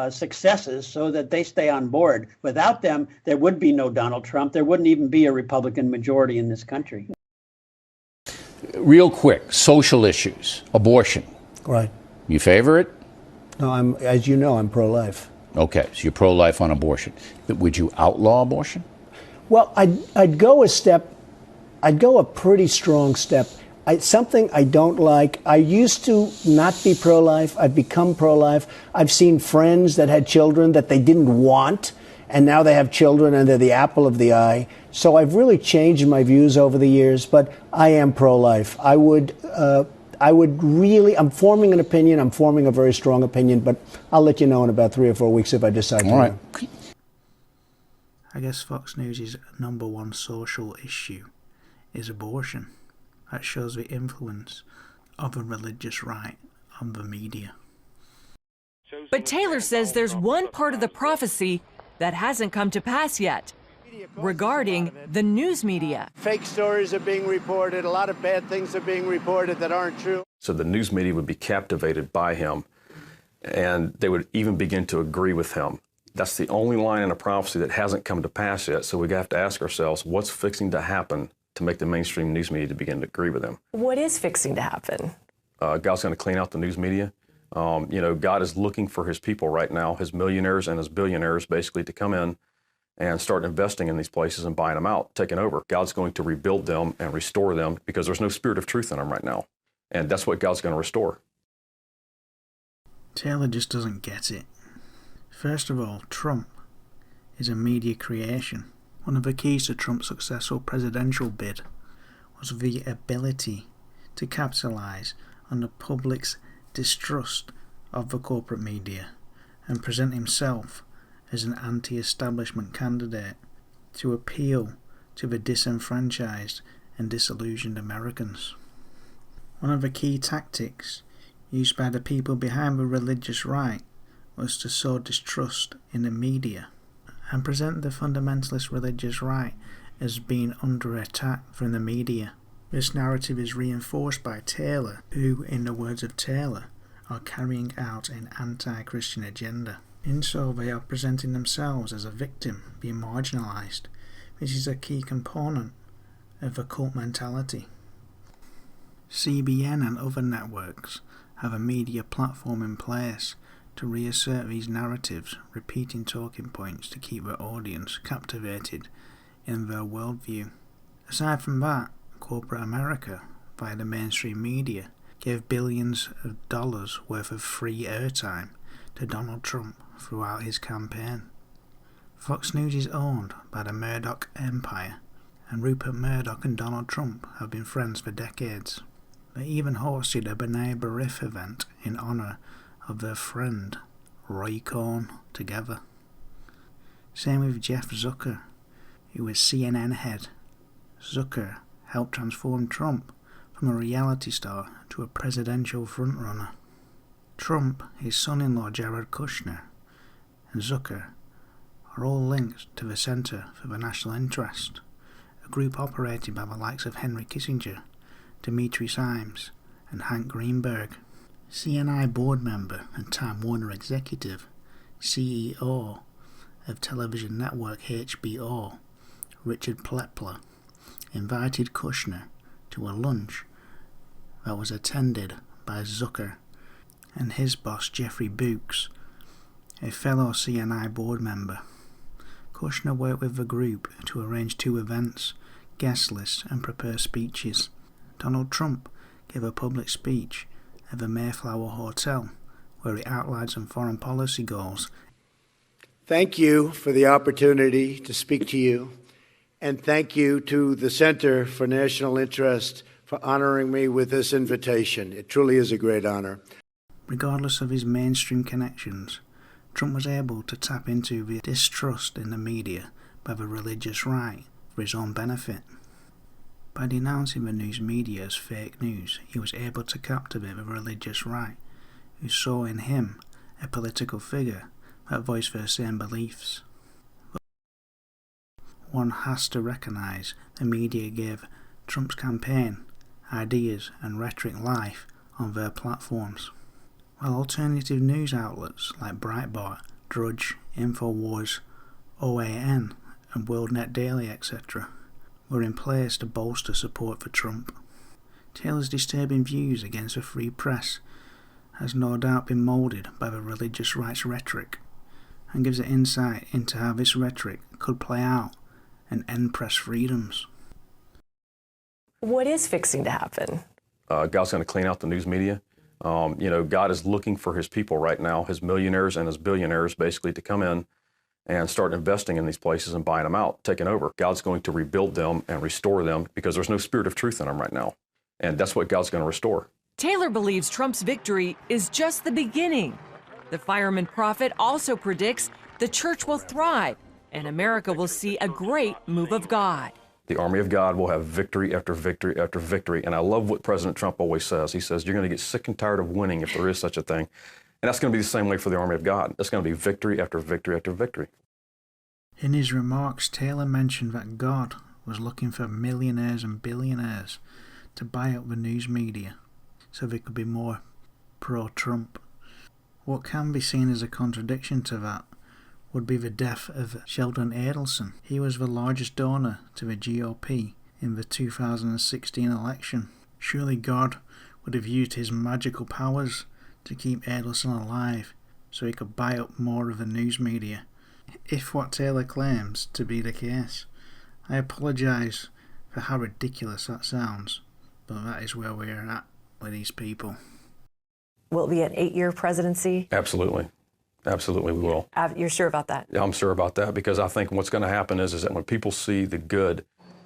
successes so that they stay on board. Without them, there would be no Donald Trump. There wouldn't even be a Republican majority in this country. Real quick, social issues, abortion. Right. You favor it? No, as you know, I'm pro-life. Okay, so you're pro-life on abortion. Would you outlaw abortion? Well, I'd go a pretty strong step. Something I don't like. I used to not be pro-life. I've become pro-life. I've seen friends that had children that they didn't want, and now they have children and they're the apple of the eye. So I've really changed my views over the years, but I am pro-life. I would really, I'm forming an opinion. I'm forming a very strong opinion, but I'll let you know in about 3 or 4 weeks if I decide to. All right. I guess Fox News' number one social issue is abortion. That shows the influence of a religious right on the media. But Taylor says there's one part of the prophecy that hasn't come to pass yet, regarding the news media. Fake stories are being reported. A lot of bad things are being reported that aren't true. So the news media would be captivated by him, and they would even begin to agree with him. That's the only line in a prophecy that hasn't come to pass yet. So we have to ask ourselves, what's fixing to happen to make the mainstream news media to begin to agree with him? What is fixing to happen? God's going to clean out the news media. God is looking for his people right now, his millionaires and his billionaires, basically, to come in and start investing in these places and buying them out, taking over. God's going to rebuild them and restore them because there's no spirit of truth in them right now. And that's what God's going to restore. Taylor just doesn't get it. First of all, Trump is a media creation. One of the keys to Trump's successful presidential bid was the ability to capitalize on the public's distrust of the corporate media and present himself as an anti-establishment candidate to appeal to the disenfranchised and disillusioned Americans. One of the key tactics used by the people behind the religious right was to sow distrust in the media and present the fundamentalist religious right as being under attack from the media. This narrative is reinforced by Taylor, who, in the words of Taylor, are carrying out an anti-Christian agenda. In so, they are presenting themselves as a victim being marginalized, which is a key component of the cult mentality. CBN and other networks have a media platform in place to reassert these narratives, repeating talking points to keep their audience captivated in their worldview. Aside from that, corporate America, via the mainstream media, gave billions of dollars worth of free airtime to Donald Trump throughout his campaign. Fox News is owned by the Murdoch empire, and Rupert Murdoch and Donald Trump have been friends for decades. They even hosted a B'nai B'rith event in honour of their friend Roy Cohn together. Same with Jeff Zucker, who was CNN head. Zucker helped transform Trump from a reality star to a presidential frontrunner. Trump, his son-in-law Jared Kushner, and Zucker are all linked to the Center for the National Interest, a group operated by the likes of Henry Kissinger, Dimitri Simes, and Hank Greenberg. CNI board member and Time Warner executive, CEO of television network HBO, Richard Plepler, invited Kushner to a lunch that was attended by Zucker and his boss Jeffrey Books, a fellow CNI board member. Kushner worked with the group to arrange 2 events, guest lists and prepare speeches. Donald Trump gave a public speech at the Mayflower Hotel where he outlined some foreign policy goals. Thank you for the opportunity to speak to you, and thank you to the Center for National Interest for honoring me with this invitation. It truly is a great honor. Regardless of his mainstream connections, Trump was able to tap into the distrust in the media by the religious right for his own benefit. By denouncing the news media as fake news, he was able to captivate the religious right, who saw in him a political figure that voiced their same beliefs. But one has to recognise the media gave Trump's campaign ideas and rhetoric life on their platforms, while alternative news outlets like Breitbart, Drudge, InfoWars, OAN and WorldNet Daily, etc., were in place to bolster support for Trump. Taylor's disturbing views against the free press has no doubt been moulded by the religious rights rhetoric, and gives an insight into how this rhetoric could play out and end press freedoms. What is fixing to happen? God's going to clean out the news media. God is looking for his people right now, his millionaires and his billionaires, basically, to come in and start investing in these places and buying them out, taking over. God's going to rebuild them and restore them because there's no spirit of truth in them right now. And that's what God's going to restore. Taylor believes Trump's victory is just the beginning. The fireman prophet also predicts the church will thrive and America will see a great move of God. The army of God will have victory after victory after victory. And I love what President Trump always says. He says, you're going to get sick and tired of winning if there is such a thing. And that's going to be the same way for the army of God. That's going to be victory after victory after victory. In his remarks, Taylor mentioned that God was looking for millionaires and billionaires to buy up the news media so they could be more pro-Trump. What can be seen as a contradiction to that would be the death of Sheldon Adelson. He was the largest donor to the GOP in the 2016 election. Surely God would have used his magical powers to keep Adelson alive so he could buy up more of the news media. If what Taylor claims to be the case, I apologise for how ridiculous that sounds, but that is where we are at with these people. Will it be an 8-year presidency? Absolutely. Absolutely, we will. You're sure about that? Yeah, I'm sure about that because I think what's going to happen is that when people see the good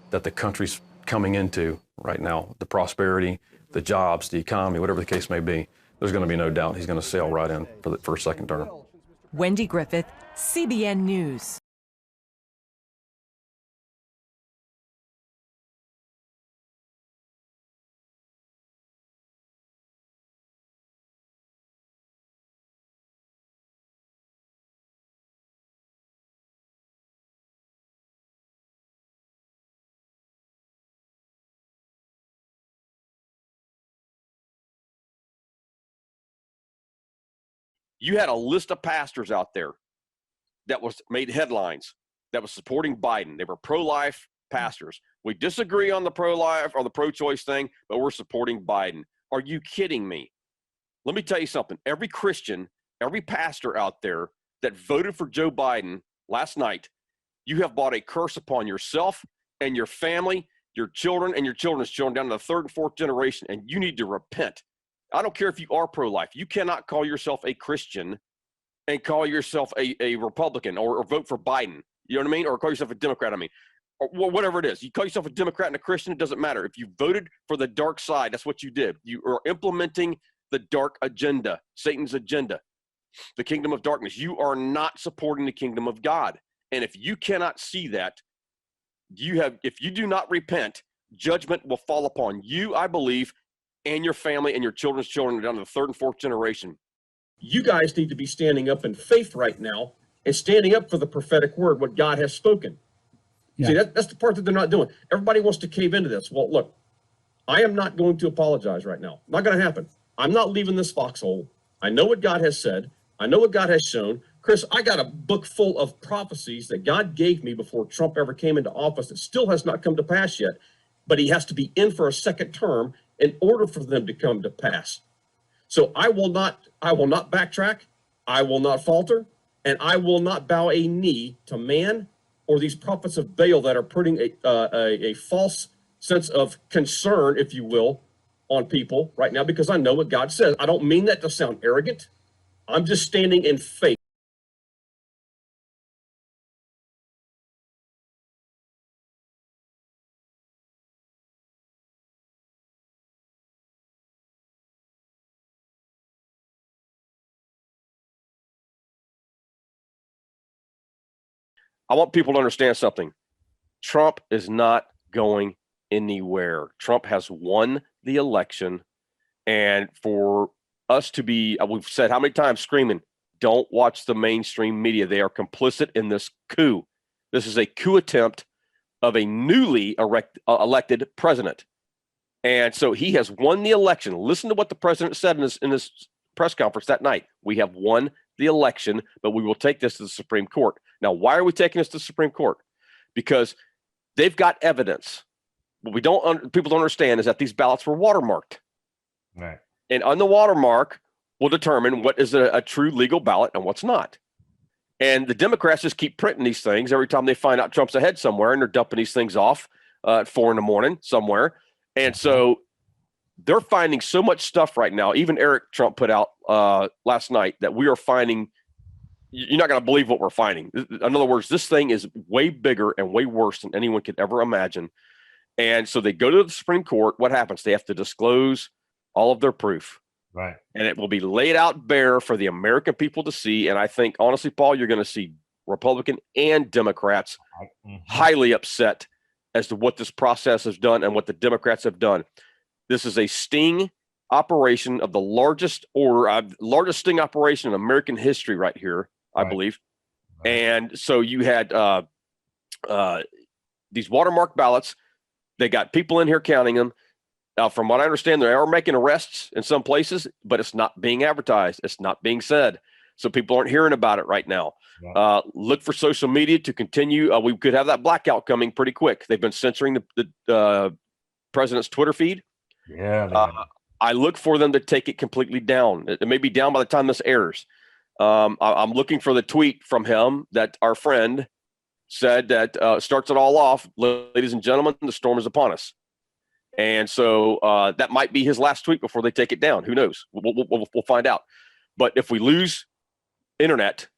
that the country's coming into right now, the prosperity, the jobs, the economy, whatever the case may be, there's going to be no doubt he's going to sail right in for a second term. Wendy Griffith, CBN News. You had a list of pastors out there that was made headlines that was supporting Biden. They were pro-life pastors. We disagree on the pro-life or the pro-choice thing, but we're supporting Biden. Are you kidding me? Let me tell you something. Every Christian every pastor out there that voted for Joe Biden last night, you have brought a curse upon yourself and your family, your children and your children's children down to the third and fourth generation, and you need to repent. I don't care if you are pro-life. You cannot call yourself a Christian and call yourself a Republican or vote for Biden. You know what I mean? Or call yourself a Democrat, or whatever it is. You call yourself a Democrat and a Christian, it doesn't matter. If you voted for the dark side, that's what you did. You are implementing the dark agenda, Satan's agenda, the kingdom of darkness. You are not supporting the kingdom of God. And if you cannot see that, if you do not repent, judgment will fall upon you, I believe, and your family and your children's children down to the third and fourth generation. You guys need to be standing up in faith right now and standing up for the prophetic word, what God has spoken. Yeah. See, that's the part that they're not doing. Everybody wants to cave into this. Well, look, I am not going to apologize right now. Not going to happen. I'm not leaving this foxhole. I know what God has said. I know what God has shown. Chris, I got a book full of prophecies that God gave me before Trump ever came into office that still has not come to pass yet. But he has to be in for a second term in order for them to come to pass. So I will not backtrack. I will not falter, and I will not bow a knee to man or these prophets of Baal that are putting a false sense of concern, if you will, on people right now, because I know what God says. I don't mean that to sound arrogant. I'm just standing in faith. I want people to understand something. Trump is not going anywhere. Trump has won the election. And for us to be, we've said how many times screaming, don't watch the mainstream media. They are complicit in this coup. This is a coup attempt of a newly elected president. And so he has won the election. Listen to what the president said in this press conference that night. We have won the election, but we will take this to the Supreme Court. Now, why are we taking this to the Supreme Court? Because they've got evidence. What people don't understand is that these ballots were watermarked. Right. And on the watermark will determine what is a true legal ballot and what's not. And the Democrats just keep printing these things every time they find out Trump's ahead somewhere, and they're dumping these things off at 4 a.m. somewhere. And so they're finding so much stuff right now. Even Eric Trump put out last night that we are finding. You're not going to believe what we're finding. In other words, this thing is way bigger and way worse than anyone could ever imagine. And so they go to the Supreme Court. What happens? They have to disclose all of their proof. Right. And it will be laid out bare for the American people to see. And I think, honestly, Paul, you're going to see Republican and Democrats highly upset as to what this process has done and what the Democrats have done. This is a sting operation of the largest sting operation in American history right here, I believe. Right. And so you had these watermark ballots. They got people in here counting them. From what I understand, they are making arrests in some places, but it's not being advertised. It's not being said. So people aren't hearing about it right now. Yeah. Look for social media to continue. We could have that blackout coming pretty quick. They've been censoring the president's Twitter feed. Yeah. I look for them to take it completely down. It may be down by the time this airs. I'm looking for the tweet from him that our friend said that starts it all off. Ladies and gentlemen, the storm is upon us. And so that might be his last tweet before they take it down. Who knows? We'll find out. But if we lose internet,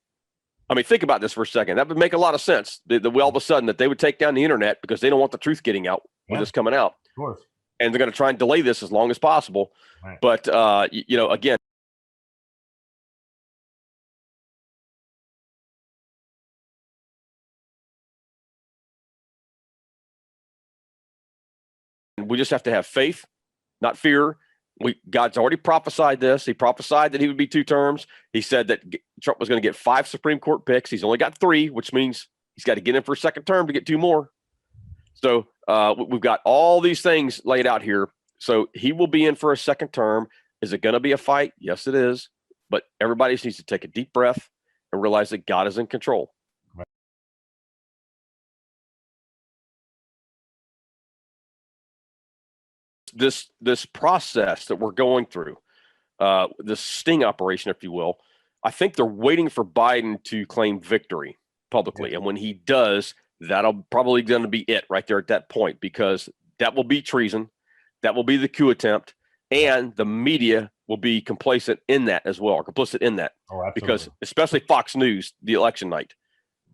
I mean, think about this for a second. That would make a lot of sense. All of a sudden that they would take down the internet because they don't want the truth getting out with this coming out. Of course. And they're going to try and delay this as long as possible. Right. But, again, we just have to have faith, not fear. God's already prophesied this. He prophesied that he would be 2 terms. He said that Trump was going to get 5 Supreme Court picks. He's only got 3, which means he's got to get in for a second term to get 2 more. So we've got all these things laid out here. So he will be in for a second term. Is it going to be a fight? Yes, it is. But everybody just needs to take a deep breath and realize that God is in control. This process that we're going through, this sting operation, if you will, I think they're waiting for Biden to claim victory publicly. And when he does, that'll probably going to be it right there at that point, because that will be treason. That will be the coup attempt. And the media will be complacent in that as well, or complicit in that. Oh, absolutely. Because especially Fox News, the election night.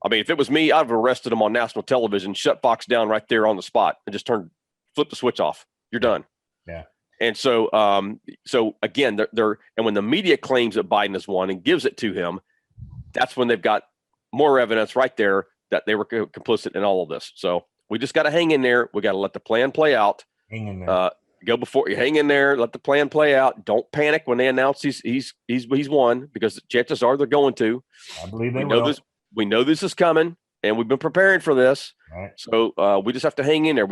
I mean, if it was me, I'd have arrested him on national television, shut Fox down right there on the spot, and just flip the switch off. You're done. Yeah. And so, so again, and when the media claims that Biden has won and gives it to him, that's when they've got more evidence right there that they were complicit in all of this. So we just got to hang in there. We got to let the plan play out. Hang in there. Go before you hang in there. Let the plan play out. Don't panic when they announce he's won, because chances are they're going to. I believe they will. We know this is coming, and we've been preparing for this. Right. So we just have to hang in there.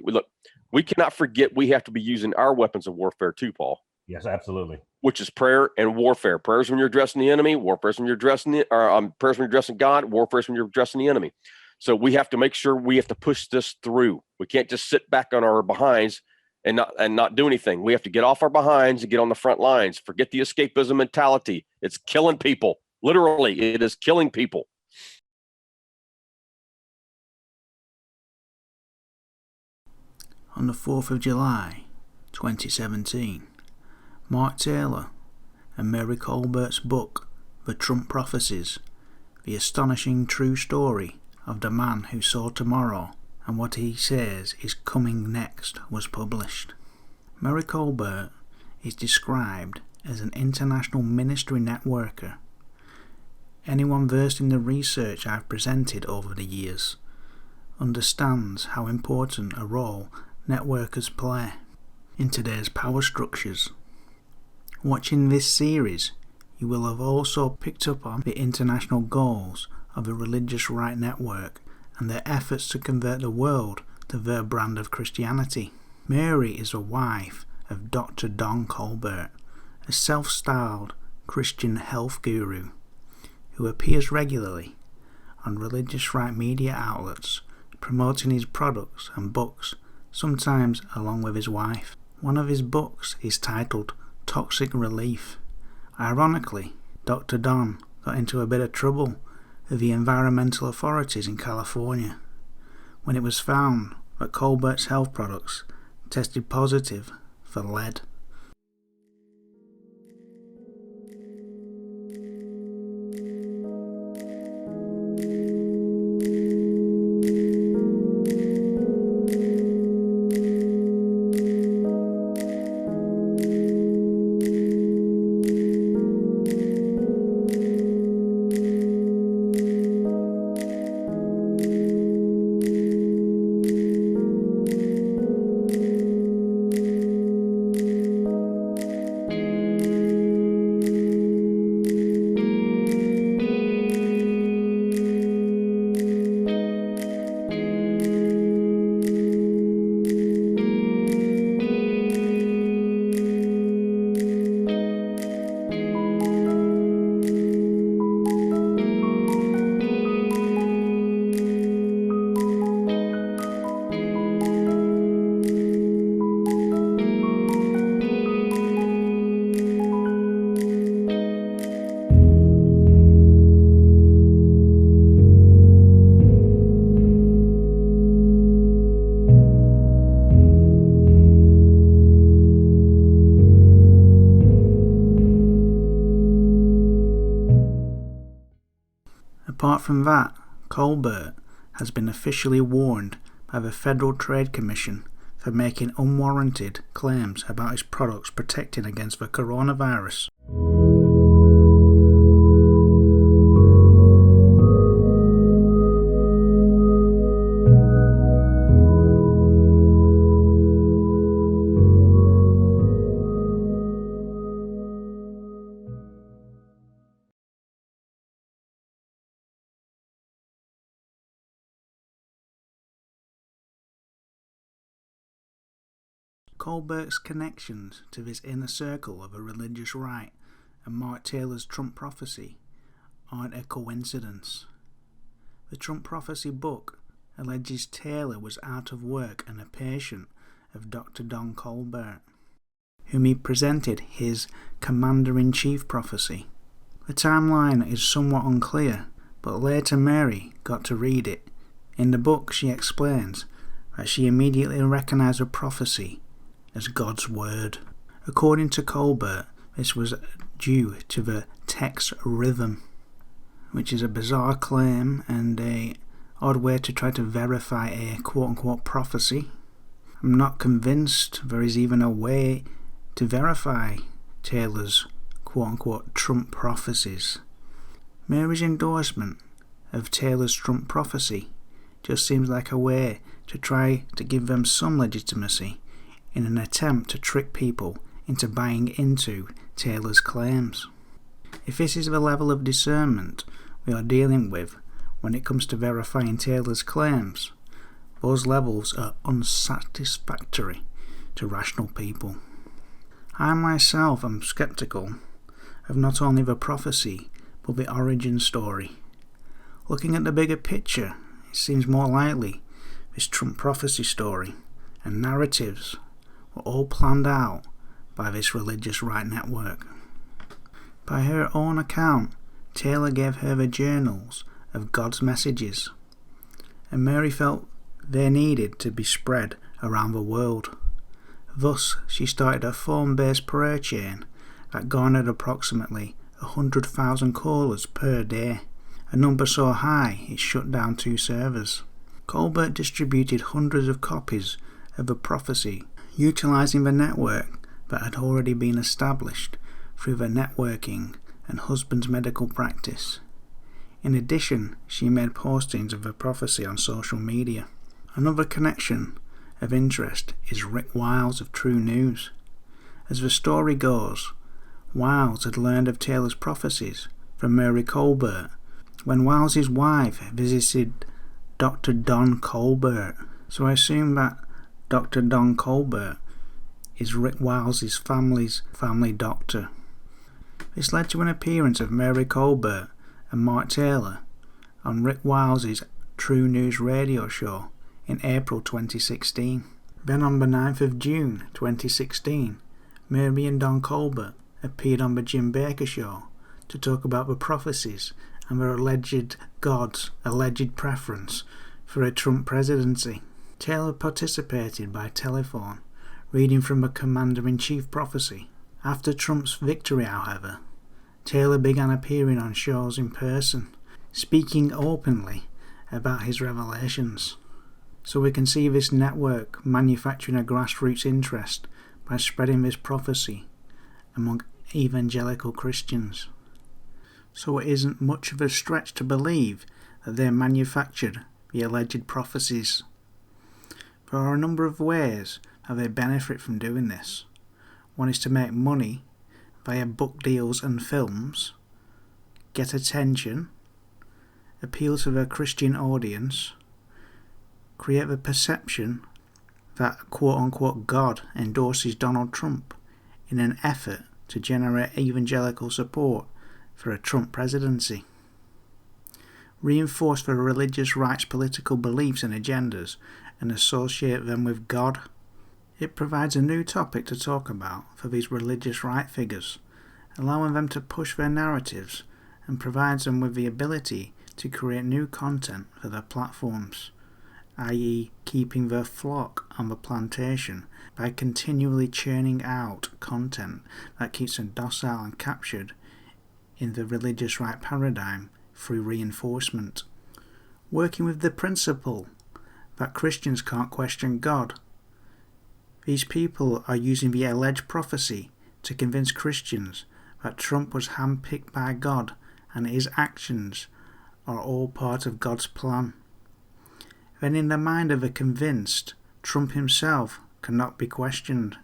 Look, we cannot forget we have to be using our weapons of warfare too, Paul. Yes, absolutely. Which is prayer and warfare. Prayers when you're addressing the enemy, warfare when you're addressing prayers when you're addressing God, warfare when you're addressing the enemy. So we have to make sure we have to push this through. We can't just sit back on our behinds and not do anything. We have to get off our behinds and get on the front lines. Forget the escapism mentality. It's killing people. Literally, it is killing people. On the 4th of July, 2017, Mark Taylor and Mary Colbert's book, The Trump Prophecies, The Astonishing True Story of the Man Who Saw Tomorrow and What He Says Is Coming Next, was published. Mary Colbert is described as an international ministry networker. Anyone versed in the research I've presented over the years understands how important a role networkers play in today's power structures. Watching this series, you will have also picked up on the international goals of the religious right network and their efforts to convert the world to their brand of Christianity. Mary is a wife of Dr. Don Colbert, a self-styled Christian health guru who appears regularly on religious right media outlets promoting his products and books, sometimes along with his wife. One of his books is titled Toxic Relief. Ironically, Dr. Don got into a bit of trouble with the environmental authorities in California when it was found that Colbert's health products tested positive for lead. Apart from that, Colbert has been officially warned by the Federal Trade Commission for making unwarranted claims about his products protecting against the coronavirus. Colbert's connections to this inner circle of a religious right and Mark Taylor's Trump prophecy aren't a coincidence. The Trump Prophecy book alleges Taylor was out of work and a patient of Dr. Don Colbert, whom he presented his Commander-in-Chief prophecy. The timeline is somewhat unclear, but later Mary got to read it. In the book she explains that she immediately recognized the prophecy as God's word. According to Colbert, this was due to the text rhythm, which is a bizarre claim and a odd way to try to verify a quote-unquote prophecy. I'm not convinced there is even a way to verify Taylor's quote-unquote Trump prophecies. Mary's endorsement of Taylor's Trump prophecy just seems like a way to try to give them some legitimacy in an attempt to trick people into buying into Taylor's claims. If this is the level of discernment we are dealing with when it comes to verifying Taylor's claims, those levels are unsatisfactory to rational people. I myself am skeptical of not only the prophecy but the origin story. Looking at the bigger picture, it seems more likely this Trump prophecy story and narratives were all planned out by this religious right network. By her own account, Taylor gave her the journals of God's messages, and Mary felt they needed to be spread around the world. Thus, she started a phone-based prayer chain that garnered approximately 100,000 callers per day, a number so high it shut down 2 servers. Colbert distributed hundreds of copies of the prophecy, utilizing the network that had already been established through the networking and husband's medical practice. In addition, she made postings of the prophecy on social media. Another connection of interest is Rick Wiles of True News. As the story goes, Wiles had learned of Taylor's prophecies from Mary Colbert when Wiles' wife visited Dr. Don Colbert, so I assume that Dr. Don Colbert is Rick Wiles' family doctor. This led to an appearance of Mary Colbert and Mark Taylor on Rick Wiles' True News radio show in April 2016. Then on the 9th of June 2016, Mary and Don Colbert appeared on the Jim Baker show to talk about the prophecies and their alleged God's alleged preference for a Trump presidency. Taylor participated by telephone, reading from a Commander-in-Chief prophecy. After Trump's victory, however, Taylor began appearing on shows in person, speaking openly about his revelations. So we can see this network manufacturing a grassroots interest by spreading this prophecy among evangelical Christians. So it isn't much of a stretch to believe that they manufactured the alleged prophecies. There are a number of ways that they benefit from doing this. One is to make money via book deals and films, get attention, appeal to the Christian audience, create the perception that quote-unquote God endorses Donald Trump in an effort to generate evangelical support for a Trump presidency, reinforce their religious rights political beliefs and agendas and associate them with God. It provides a new topic to talk about for these religious right figures, allowing them to push their narratives, and provides them with the ability to create new content for their platforms, i.e. keeping their flock on the plantation by continually churning out content that keeps them docile and captured in the religious right paradigm through reinforcement. Working with the principle that Christians can't question God, these people are using the alleged prophecy to convince Christians that Trump was handpicked by God and his actions are all part of God's plan. Then in the mind of the convinced, Trump himself cannot be questioned.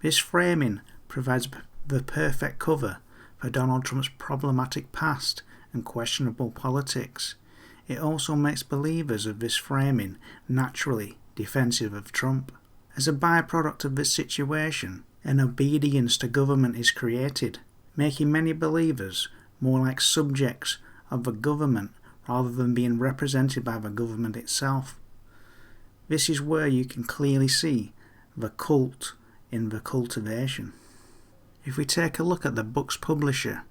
This framing provides the perfect cover for Donald Trump's problematic past and questionable politics. It also makes believers of this framing naturally defensive of Trump. As a byproduct of this situation, an obedience to government is created, making many believers more like subjects of the government rather than being represented by the government itself. This is where you can clearly see the cult in the cultivation. If we take a look at the book's publisher,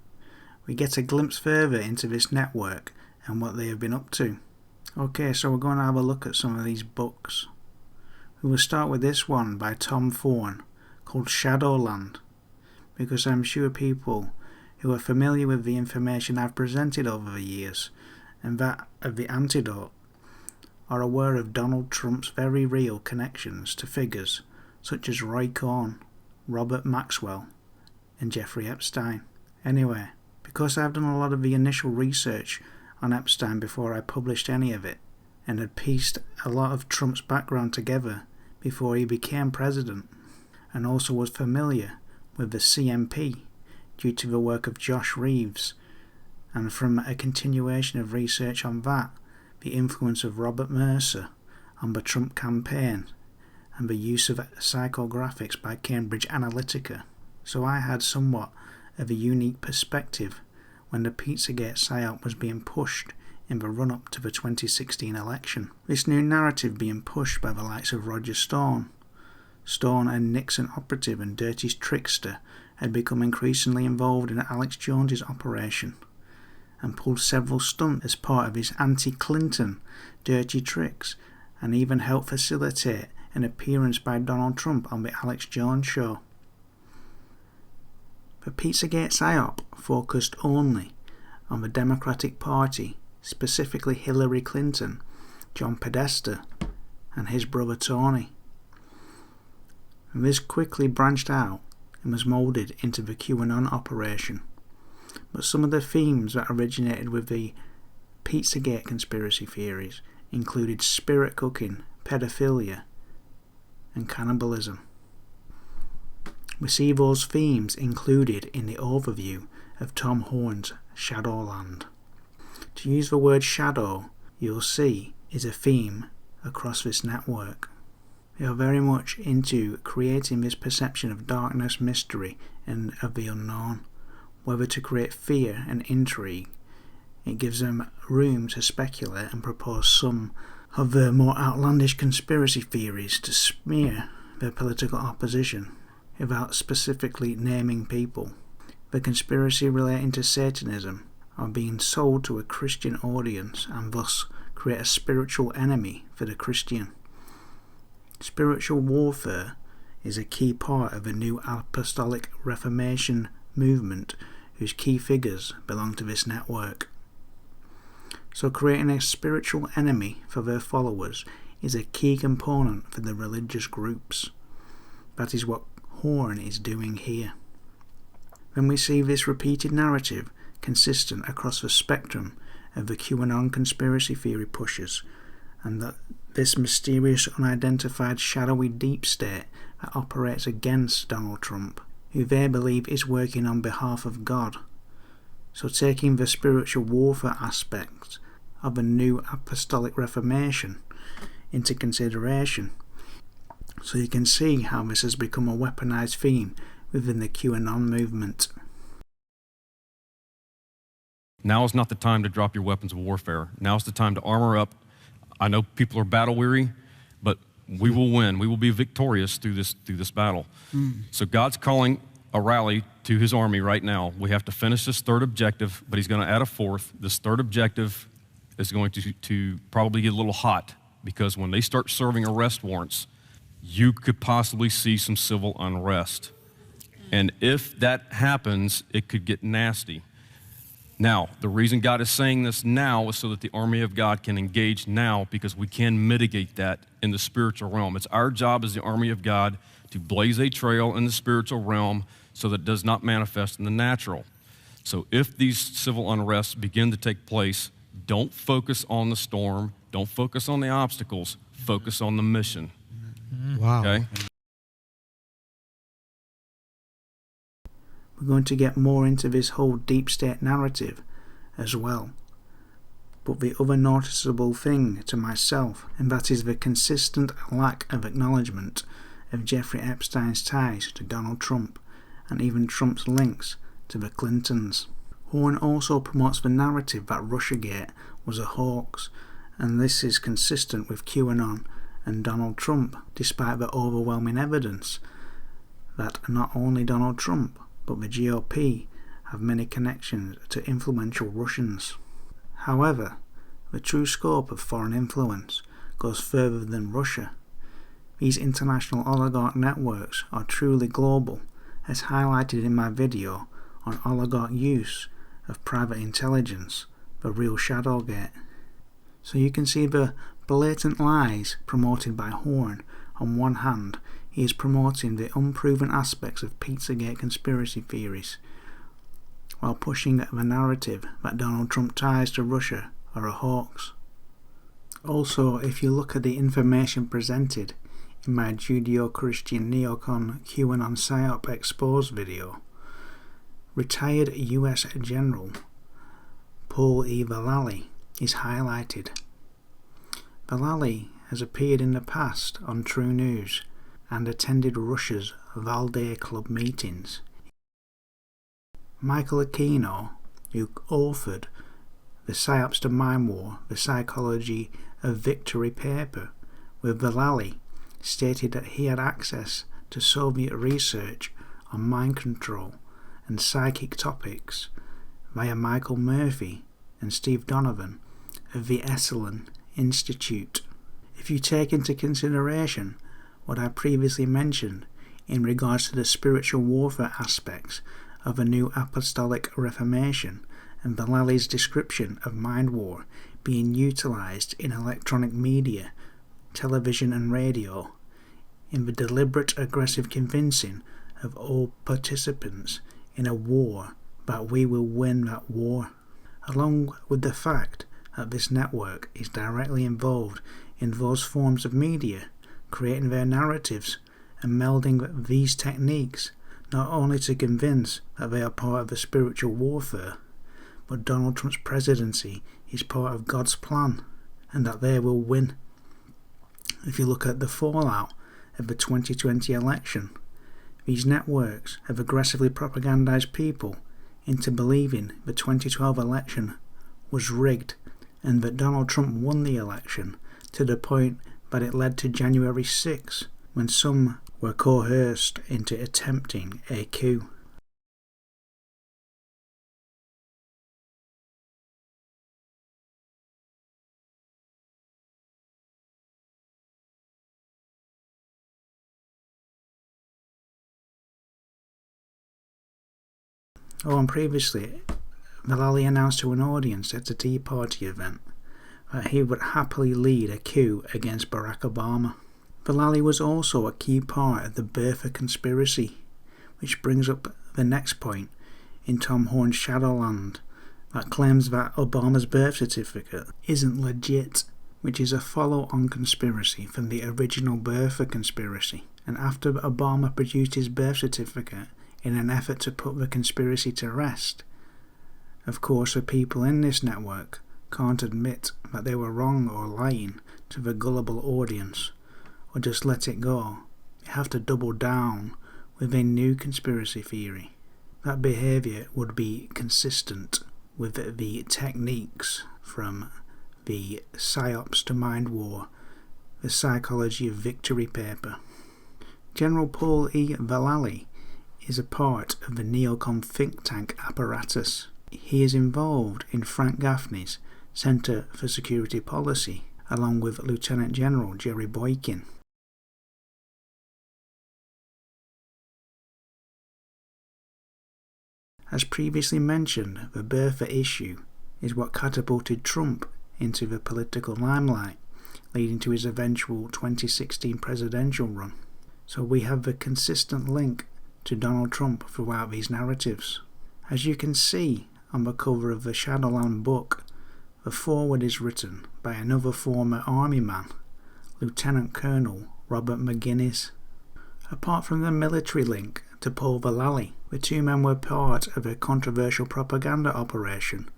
we get a glimpse further into this network and what they have been up to. Okay, so we're going to have a look at some of these books. We will start with this one by Tom Thorne called Shadowland, because I'm sure people who are familiar with the information I've presented over the years and that of the antidote are aware of Donald Trump's very real connections to figures such as Roy Cohn, Robert Maxwell and Jeffrey Epstein. Anyway, because I've done a lot of the initial research on Epstein before I published any of it, and had pieced a lot of Trump's background together before he became president, and also was familiar with the CMP due to the work of Josh Reeves, and from a continuation of research on that, the influence of Robert Mercer on the Trump campaign, and the use of psychographics by Cambridge Analytica. So I had somewhat of a unique perspective when the Pizzagate psyop was being pushed in the run-up to the 2016 election. This new narrative being pushed by the likes of Roger Stone. Stone, a Nixon operative and dirty trickster, had become increasingly involved in Alex Jones's operation and pulled several stunts as part of his anti-Clinton dirty tricks, and even helped facilitate an appearance by Donald Trump on the Alex Jones show. The Pizzagate psyop focused only on the Democratic Party, specifically Hillary Clinton, John Podesta, and his brother Tony. And this quickly branched out and was moulded into the QAnon operation. But some of the themes that originated with the Pizzagate conspiracy theories included spirit cooking, pedophilia, and cannibalism. We see those themes included in the overview of Tom Thorne's Shadowland. To use the word shadow, you'll see, is a theme across this network. They are very much into creating this perception of darkness, mystery, and of the unknown. Whether to create fear and intrigue, it gives them room to speculate and propose some of the more outlandish conspiracy theories to smear their political opposition without specifically naming people. The conspiracy relating to Satanism are being sold to a Christian audience and thus create a spiritual enemy for the Christian. Spiritual warfare is a key part of the new Apostolic Reformation movement, whose key figures belong to this network. So creating a spiritual enemy for their followers is a key component for the religious groups. That is what Thorne is doing here. When we see this repeated narrative consistent across the spectrum of the QAnon conspiracy theory pushers, and that this mysterious unidentified shadowy deep state that operates against Donald Trump, who they believe is working on behalf of God. So taking the spiritual warfare aspect of the new Apostolic Reformation into consideration, so you can see how this has become a weaponized theme within the QAnon movement. Now is not the time to drop your weapons of warfare. Now is the time to armor up. I know people are battle weary, but we will win. We will be victorious through this battle. So God's calling a rally to his army right now. We have to finish this third objective, but he's going to add a fourth. This third objective is going to probably get a little hot, because when they start serving arrest warrants, you could possibly see some civil unrest. And if that happens, it could get nasty. Now, the reason God is saying this now is so that the army of God can engage now, because we can mitigate that in the spiritual realm. It's our job as the army of God to blaze a trail in the spiritual realm so that it does not manifest in the natural. So if these civil unrests begin to take place, don't focus on the storm, don't focus on the obstacles, focus on the mission. Wow. Okay? We're going to get more into this whole deep state narrative as well. But the other noticeable thing to myself, and that is the consistent lack of acknowledgement of Jeffrey Epstein's ties to Donald Trump, and even Trump's links to the Clintons. Horn also promotes the narrative that Russiagate was a hoax, and this is consistent with QAnon and Donald Trump, despite the overwhelming evidence that not only Donald Trump but the GOP have many connections to influential Russians. However, the true scope of foreign influence goes further than Russia. These international oligarch networks are truly global, as highlighted in my video on oligarch use of private intelligence, the real Shadowgate. So you can see the blatant lies promoted by Horn. On one hand, he is promoting the unproven aspects of Pizzagate conspiracy theories, while pushing the narrative that Donald Trump ties to Russia are a hoax. Also, if you look at the information presented in my Judeo-Christian Neocon QAnon PSYOP Exposed video, retired US General Paul E. Vallely is highlighted. Vallely has appeared in the past on True News and attended Russia's Valdai Club meetings. Michael Aquino, who authored the Psyops to Mind War, the Psychology of Victory paper with Vallely, stated that he had access to Soviet research on mind control and psychic topics via Michael Murphy and Steve Donovan of the Esalen Institute. If you take into consideration what I previously mentioned in regards to the spiritual warfare aspects of a new apostolic reformation and Vallely's description of mind war being utilized in electronic media, television and radio, in the deliberate aggressive convincing of all participants in a war that we will win that war, along with the fact that this network is directly involved in those forms of media, creating their narratives and melding these techniques not only to convince that they are part of the spiritual warfare, but Donald Trump's presidency is part of God's plan and that they will win. If you look at the fallout of the 2020 election, these networks have aggressively propagandized people into believing the 2012 election was rigged and that Donald Trump won the election, to the point that it led to January 6, when some were coerced into attempting a coup. And previously, Vallely announced to an audience at a Tea Party event that he would happily lead a coup against Barack Obama. Vallely was also a key part of the birther conspiracy, which brings up the next point in Tom Horn's Shadowland that claims that Obama's birth certificate isn't legit, which is a follow-on conspiracy from the original birther conspiracy. And after Obama produced his birth certificate in an effort to put the conspiracy to rest, of course the people in this network can't admit that they were wrong or lying to the gullible audience, or just let it go. They have to double down with a new conspiracy theory. That behaviour would be consistent with the techniques from the Psyops to Mind War, the Psychology of Victory paper. General Paul E. Vallely is a part of the neocon think tank apparatus. He is involved in Frank Gaffney's Center for Security Policy, along with Lieutenant General Jerry Boykin. As previously mentioned, the birther issue is what catapulted Trump into the political limelight, leading to his eventual 2016 presidential run. So we have the consistent link to Donald Trump throughout these narratives. As you can see on the cover of the Shadowland book, the foreword is written by another former army man, Lieutenant Colonel Robert McGinnis. Apart from the military link to Paul Vallely, the two men were part of a controversial propaganda operation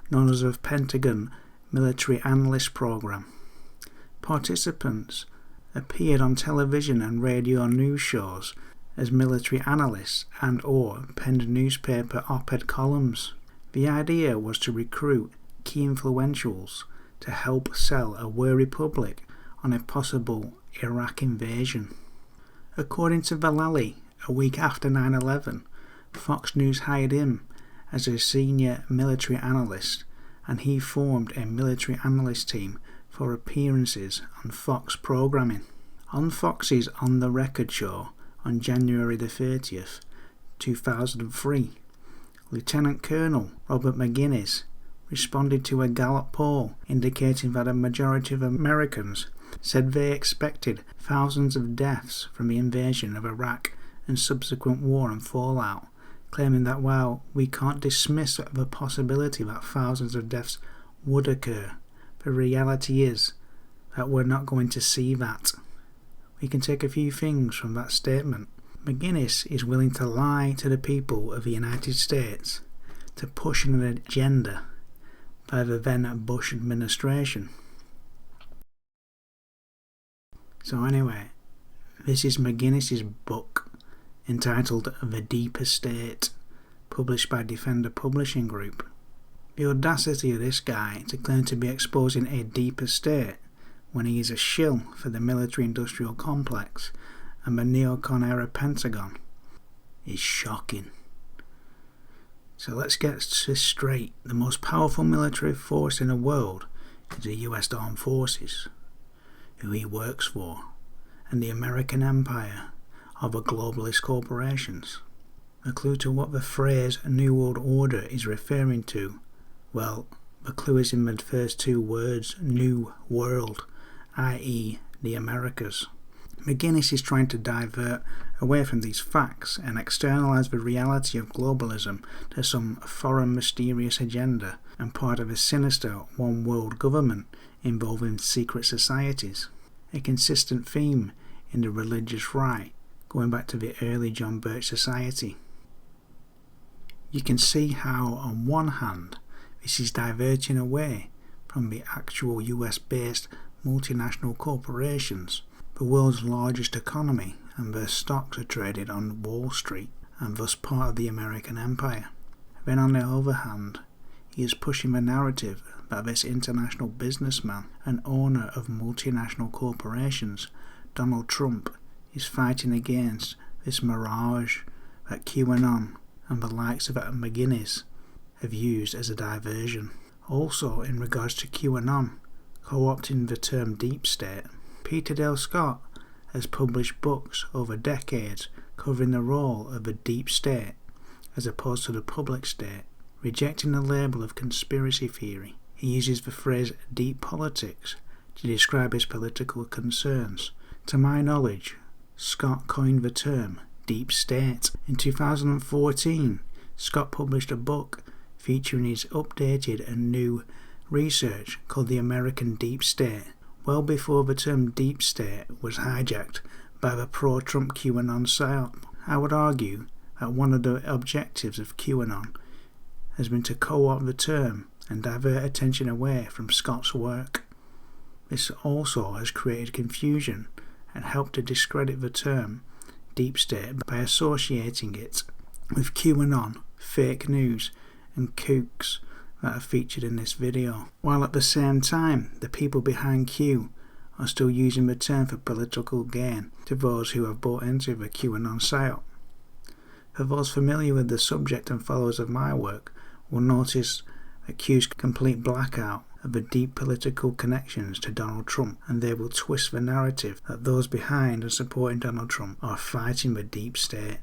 known as the Pentagon Military Analyst Program. Participants appeared on television and radio news shows as military analysts and/or penned newspaper op-ed columns. The idea was to recruit key influentials to help sell a wary public on a possible Iraq invasion. According to Vallely, a week after 9/11, Fox News hired him as a senior military analyst, and he formed a military analyst team for appearances on Fox programming. On Fox's On the Record show on January the 30th, 2003, Lieutenant Colonel Robert McGinnis responded to a Gallup poll indicating that a majority of Americans said they expected thousands of deaths from the invasion of Iraq and subsequent war and fallout, claiming that while we can't dismiss the possibility that thousands of deaths would occur, the reality is that we're not going to see that. We can take a few things from that statement. McGinnis is willing to lie to the people of the United States to push an agenda by the then Bush administration. So anyway, this is McGinnis's book entitled The Deeper State, published by Defender Publishing Group. The audacity of this guy to claim to be exposing a deeper state when he is a shill for the military-industrial complex and the neocon-era Pentagon is shocking. So let's get this straight. The most powerful military force in the world is the US Armed Forces, who he works for, and the American empire of the globalist corporations. The clue to what the phrase New World Order is referring to, well, the clue is in the first two words, New World, i.e. the Americas. McGinnis is trying to divert away from these facts and externalize the reality of globalism to some foreign mysterious agenda and part of a sinister one world government involving secret societies. A consistent theme in the religious right, going back to the early John Birch Society. You can see how, on one hand, this is diverting away from the actual US-based multinational corporations, the world's largest economy, and their stocks are traded on Wall Street and thus part of the American empire. Then on the other hand, he is pushing the narrative that this international businessman and owner of multinational corporations, Donald Trump, is fighting against this mirage that QAnon and the likes of McGinnis have used as a diversion. Also, in regards to QAnon, co-opting the term deep state, Peter Dale Scott has published books over decades covering the role of the deep state as opposed to the public state. Rejecting the label of conspiracy theory, he uses the phrase deep politics to describe his political concerns. To my knowledge, Scott coined the term deep state. In 2014, Scott published a book featuring his updated and new research called The American Deep State, well before the term deep state was hijacked by the pro-Trump QAnon psyop. I would argue that one of the objectives of QAnon has been to co-opt the term and divert attention away from Scott's work. This also has created confusion and helped to discredit the term deep state by associating it with QAnon, fake news and kooks that are featured in this video, while at the same time the people behind Q are still using the term for political gain to those who have bought into the QAnon psyop. For those familiar with the subject and followers of my work will notice that Q's complete blackout of the deep political connections to Donald Trump, and they will twist the narrative that those behind and supporting Donald Trump are fighting the deep state.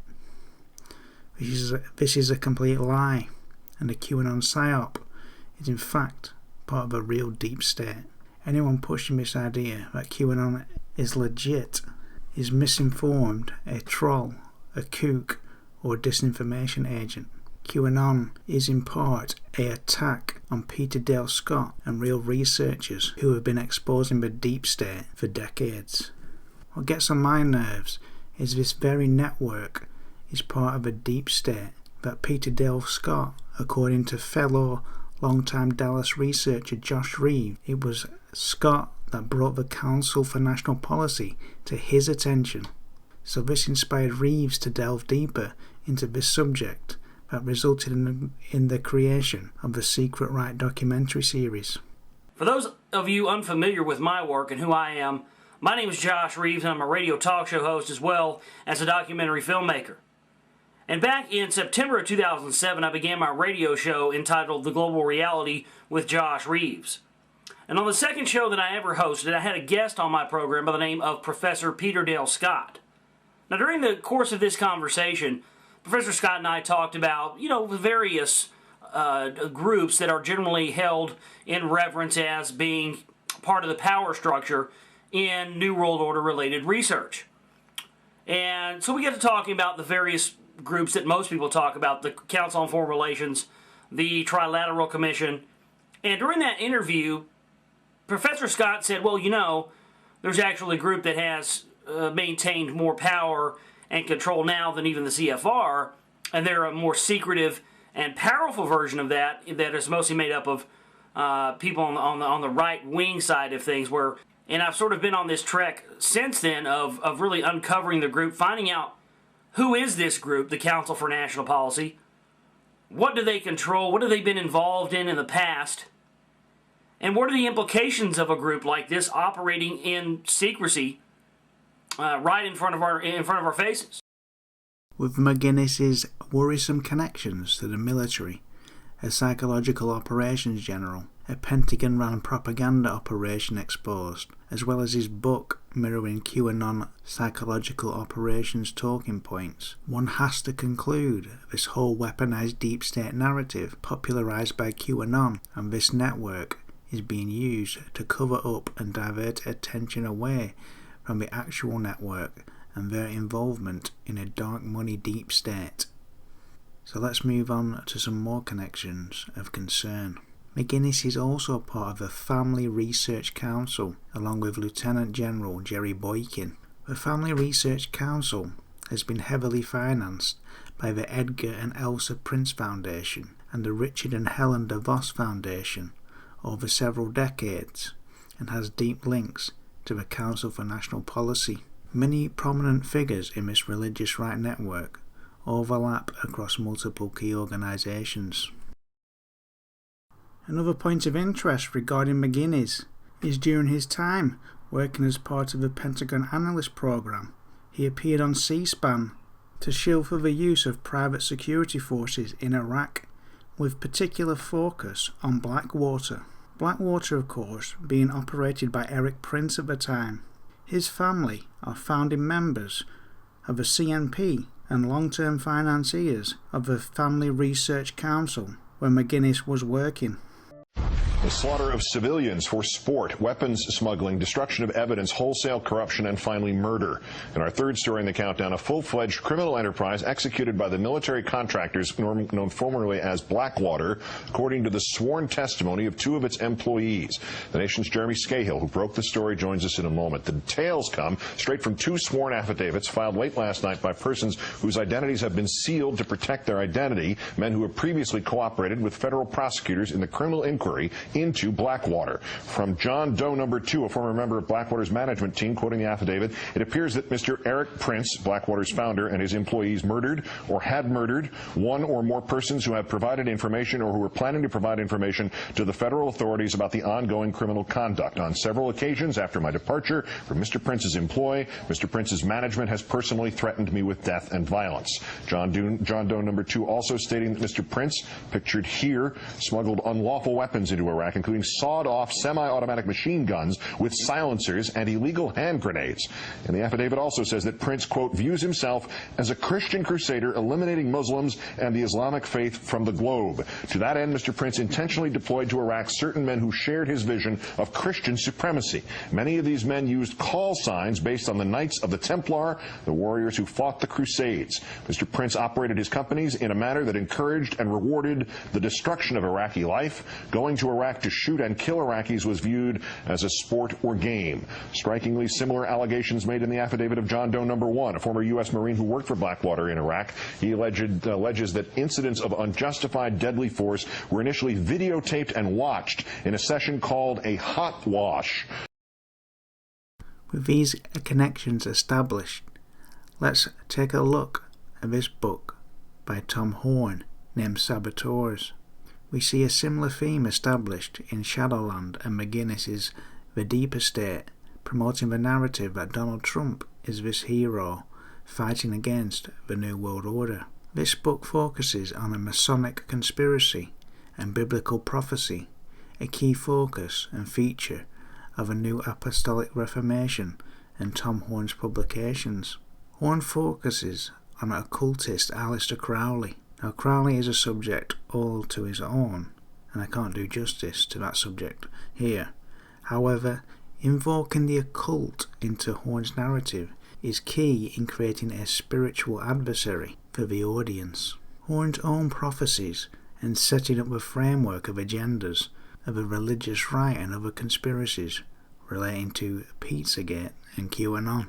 This is a complete lie, and the QAnon psyop is in fact part of a real deep state. Anyone pushing this idea that QAnon is legit is misinformed, a troll, a kook, or a disinformation agent. QAnon is in part an attack on Peter Dale Scott and real researchers who have been exposing the deep state for decades. What gets on my nerves is this very network is part of a deep state that Peter Dale Scott, according to fellow longtime Dallas researcher Josh Reeves, it was Scott that brought the Council for National Policy to his attention. So this inspired Reeves to delve deeper into this subject that resulted in the creation of the Secret Right documentary series. For those of you unfamiliar with my work and who I am, my name is Josh Reeves, and I'm a radio talk show host as well as a documentary filmmaker. And back in September of 2007, I began my radio show entitled The Global Reality with Josh Reeves. And on the second show that I ever hosted, I had a guest on my program by the name of Professor Peter Dale Scott. Now, during the course of this conversation, Professor Scott and I talked about, various groups that are generally held in reverence as being part of the power structure in New World Order related research. And so we get to talking about the various groups that most people talk about, the Council on Foreign Relations, the Trilateral Commission. And during that interview, Professor Scott said, well, there's actually a group that has maintained more power and control now than even the CFR, and they're a more secretive and powerful version of that is mostly made up of people on the right wing side of things. And I've sort of been on this trek since then of really uncovering the group, finding out who is this group, the Council for National Policy, what do they control, what have they been involved in the past, and what are the implications of a group like this operating in secrecy right in front of our faces. With McGuinness's worrisome connections to the military, a psychological operations general, a Pentagon-run propaganda operation exposed, as well as his book mirroring QAnon psychological operations talking points, one has to conclude this whole weaponized deep state narrative popularized by QAnon and this network is being used to cover up and divert attention away from the actual network and their involvement in a dark money deep state. So let's move on to some more connections of concern. McGuinness is also part of the Family Research Council, along with Lieutenant General Jerry Boykin. The Family Research Council has been heavily financed by the Edgar and Elsa Prince Foundation and the Richard and Helen DeVos Foundation over several decades, and has deep links to the Council for National Policy. Many prominent figures in this religious right network overlap across multiple key organisations. Another point of interest regarding McGuinness is during his time working as part of the Pentagon Analyst Program, he appeared on C-SPAN to shield for the use of private security forces in Iraq, with particular focus on Blackwater. Blackwater, of course, being operated by Erik Prince at the time. His family are founding members of the CNP and long-term financiers of the Family Research Council, where McGuinness was working. The slaughter of civilians for sport, weapons smuggling, destruction of evidence, wholesale corruption, and finally murder. In our third story in the countdown, a full-fledged criminal enterprise executed by the military contractors known formerly as Blackwater, according to the sworn testimony of two of its employees. The Nation's Jeremy Scahill, who broke the story, joins us in a moment. The details come straight from two sworn affidavits filed late last night by persons whose identities have been sealed to protect their identity, men who have previously cooperated with federal prosecutors in the criminal inquiry into Blackwater. From John Doe No. 2, a former member of Blackwater's management team, quoting the affidavit, it appears that Mr. Erik Prince, Blackwater's founder, and his employees murdered or had murdered one or more persons who have provided information or who were planning to provide information to the federal authorities about the ongoing criminal conduct. On several occasions after my departure from Mr. Prince's employ, Mr. Prince's management has personally threatened me with death and violence. John Doe No. 2 also stating that Mr. Prince, pictured here, smuggled unlawful weapons into Iraq, including sawed-off semi-automatic machine guns with silencers and illegal hand grenades. And the affidavit also says that Prince, quote, views himself as a Christian crusader eliminating Muslims and the Islamic faith from the globe. To that end, Mr. Prince intentionally deployed to Iraq certain men who shared his vision of Christian supremacy. Many of these men used call signs based on the Knights of the Templar, the warriors who fought the Crusades. Mr. Prince operated his companies in a manner that encouraged and rewarded the destruction of Iraqi life. Going to Iraq to shoot and kill Iraqis was viewed as a sport or game. Strikingly similar allegations made in the affidavit of John Doe No. 1, a former U.S. Marine who worked for Blackwater in Iraq. He alleges that incidents of unjustified deadly force were initially videotaped and watched in a session called a hot wash. With these connections established, let's take a look at this book by Tom Horn named saboteurs. We see a similar theme established in Shadowland and McGinnis's The Deep Estate, promoting the narrative that Donald Trump is this hero fighting against the New World Order. This book focuses on a Masonic conspiracy and biblical prophecy, a key focus and feature of a New Apostolic Reformation and Tom Horn's publications. Horn focuses on occultist Aleister Crowley. Now, Crowley is a subject all to his own, and I can't do justice to that subject here. However, invoking the occult into Horn's narrative is key in creating a spiritual adversary for the audience. Horn's own prophecies and setting up the framework of agendas of a religious right and other conspiracies relating to Pizzagate and QAnon.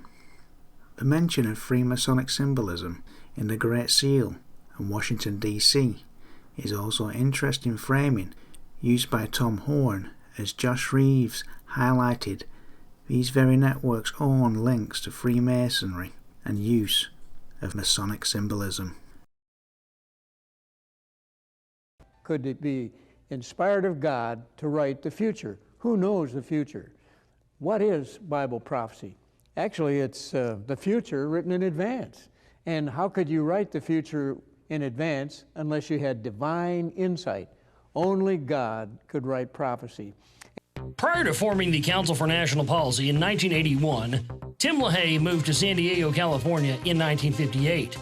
The mention of Freemasonic symbolism in the Great Seal and Washington, D.C. is also interesting framing used by Tom Horn, as Josh Reeves highlighted these very networks' own links to Freemasonry and use of Masonic symbolism. Could it be inspired of God to write the future? Who knows the future? What is Bible prophecy? Actually, it's the future written in advance. And how could you write the future in advance unless you had divine insight? Only God could write prophecy. Prior to forming the Council for National Policy in 1981, Tim LaHaye moved to San Diego, California in 1958.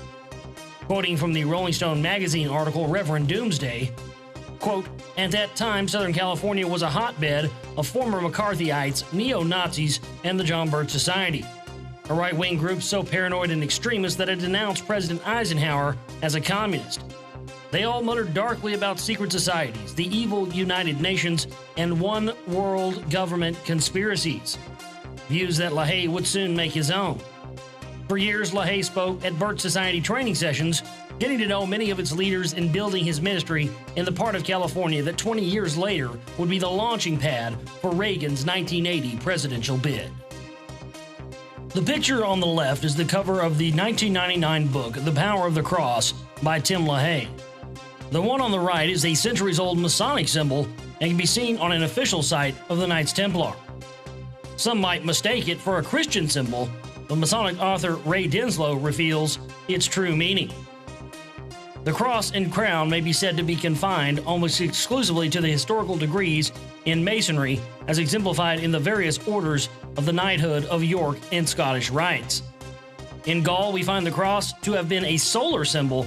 Quoting from the Rolling Stone magazine article Reverend Doomsday, quote, "At that time, Southern California was a hotbed of former McCarthyites, neo-Nazis, and the John Birch Society, a right-wing group so paranoid and extremist that it denounced President Eisenhower as a communist. They all muttered darkly about secret societies, the evil United Nations, and one world government conspiracies, views that LaHaye would soon make his own. For years, LaHaye spoke at Birch Society training sessions, getting to know many of its leaders and building his ministry in the part of California that 20 years later would be the launching pad for Reagan's 1980 presidential bid." The picture on the left is the cover of the 1999 book, The Power of the Cross, by Tim LaHaye. The one on the right is a centuries-old Masonic symbol and can be seen on an official site of the Knights Templar. Some might mistake it for a Christian symbol, but Masonic author Ray Denslow reveals its true meaning. The cross and crown may be said to be confined almost exclusively to the historical degrees in Masonry, as exemplified in the various orders of the knighthood of York and Scottish rites. In Gaul, we find the cross to have been a solar symbol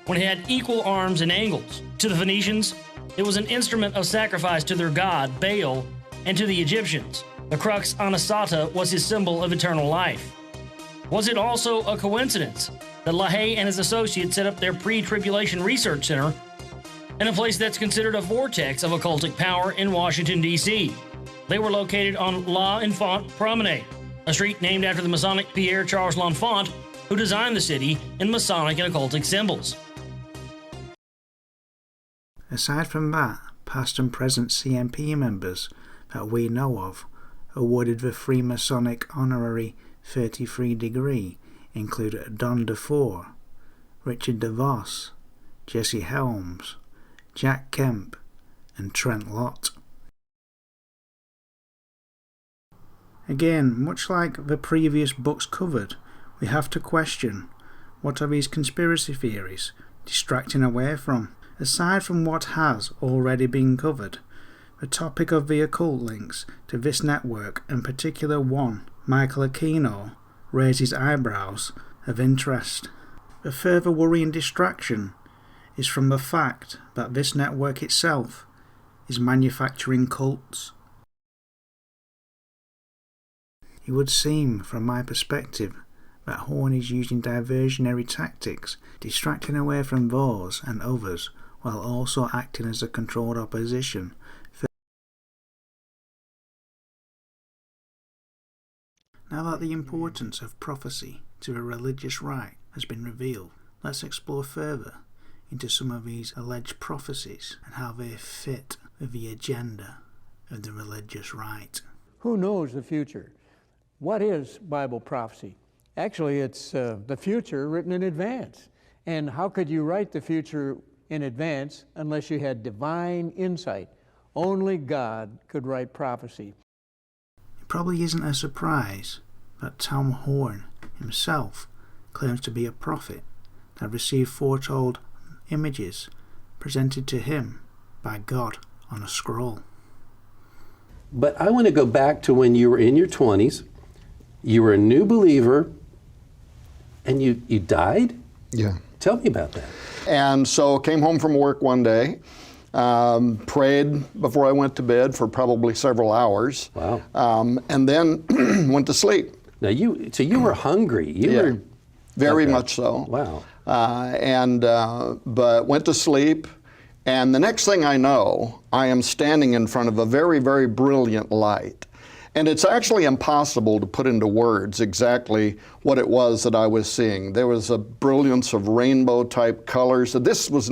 when it had equal arms and angles. To the Phoenicians, it was an instrument of sacrifice to their god, Baal, and to the Egyptians, the crux ansata was his symbol of eternal life. Was it also a coincidence that LaHaye and his associates set up their pre-tribulation research center in a place that's considered a vortex of occultic power in Washington, D.C.? They were located on L'Enfant Promenade, a street named after the Masonic Pierre Charles L'Enfant, who designed the city in Masonic and occultic symbols. Aside from that, past and present CMP members that we know of awarded the Freemasonic honorary 33 degree include Don DeFore, Richard DeVos, Jesse Helms, Jack Kemp, and Trent Lott. Again, much like the previous books covered, we have to question, what are these conspiracy theories distracting away from? Aside from what has already been covered, the topic of the occult links to this network, and particular one, Michael Aquino, raises eyebrows of interest. The further worrying distraction is from the fact that this network itself is manufacturing cults. It would seem, from my perspective, that Horn is using diversionary tactics, distracting away from those and others, while also acting as a controlled opposition. Now that the importance of prophecy to a religious right has been revealed, let's explore further into some of these alleged prophecies and how they fit with the agenda of the religious right. Who knows the future? What is Bible prophecy? Actually, it's the future written in advance. And how could you write the future in advance unless you had divine insight. Only God could write prophecy. It probably isn't a surprise that Tom Horn himself claims to be a prophet that received foretold images presented to him by God on a scroll. But I want to go back to when you were in your 20s, you were a new believer, and you died? Yeah. Tell me about that. And so came home from work one day, prayed before I went to bed for probably several hours. Wow. And then went to sleep. Now so you were hungry. You were very much so. Wow. But went to sleep, and the next thing I know, I am standing in front of a very, very brilliant light. And it's actually impossible to put into words exactly what it was that I was seeing. There was a brilliance of rainbow-type colors. This was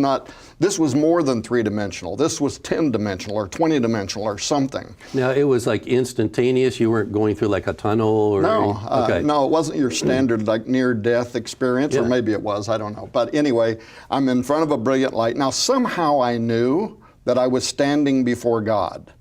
more than three-dimensional. This was 10-dimensional or 20-dimensional or something. Now, it was like instantaneous? You weren't going through like a tunnel? Or No, no, it wasn't your standard like near-death experience, or maybe it was, I don't know. But anyway, I'm in front of a brilliant light. Now, somehow I knew that I was standing before God.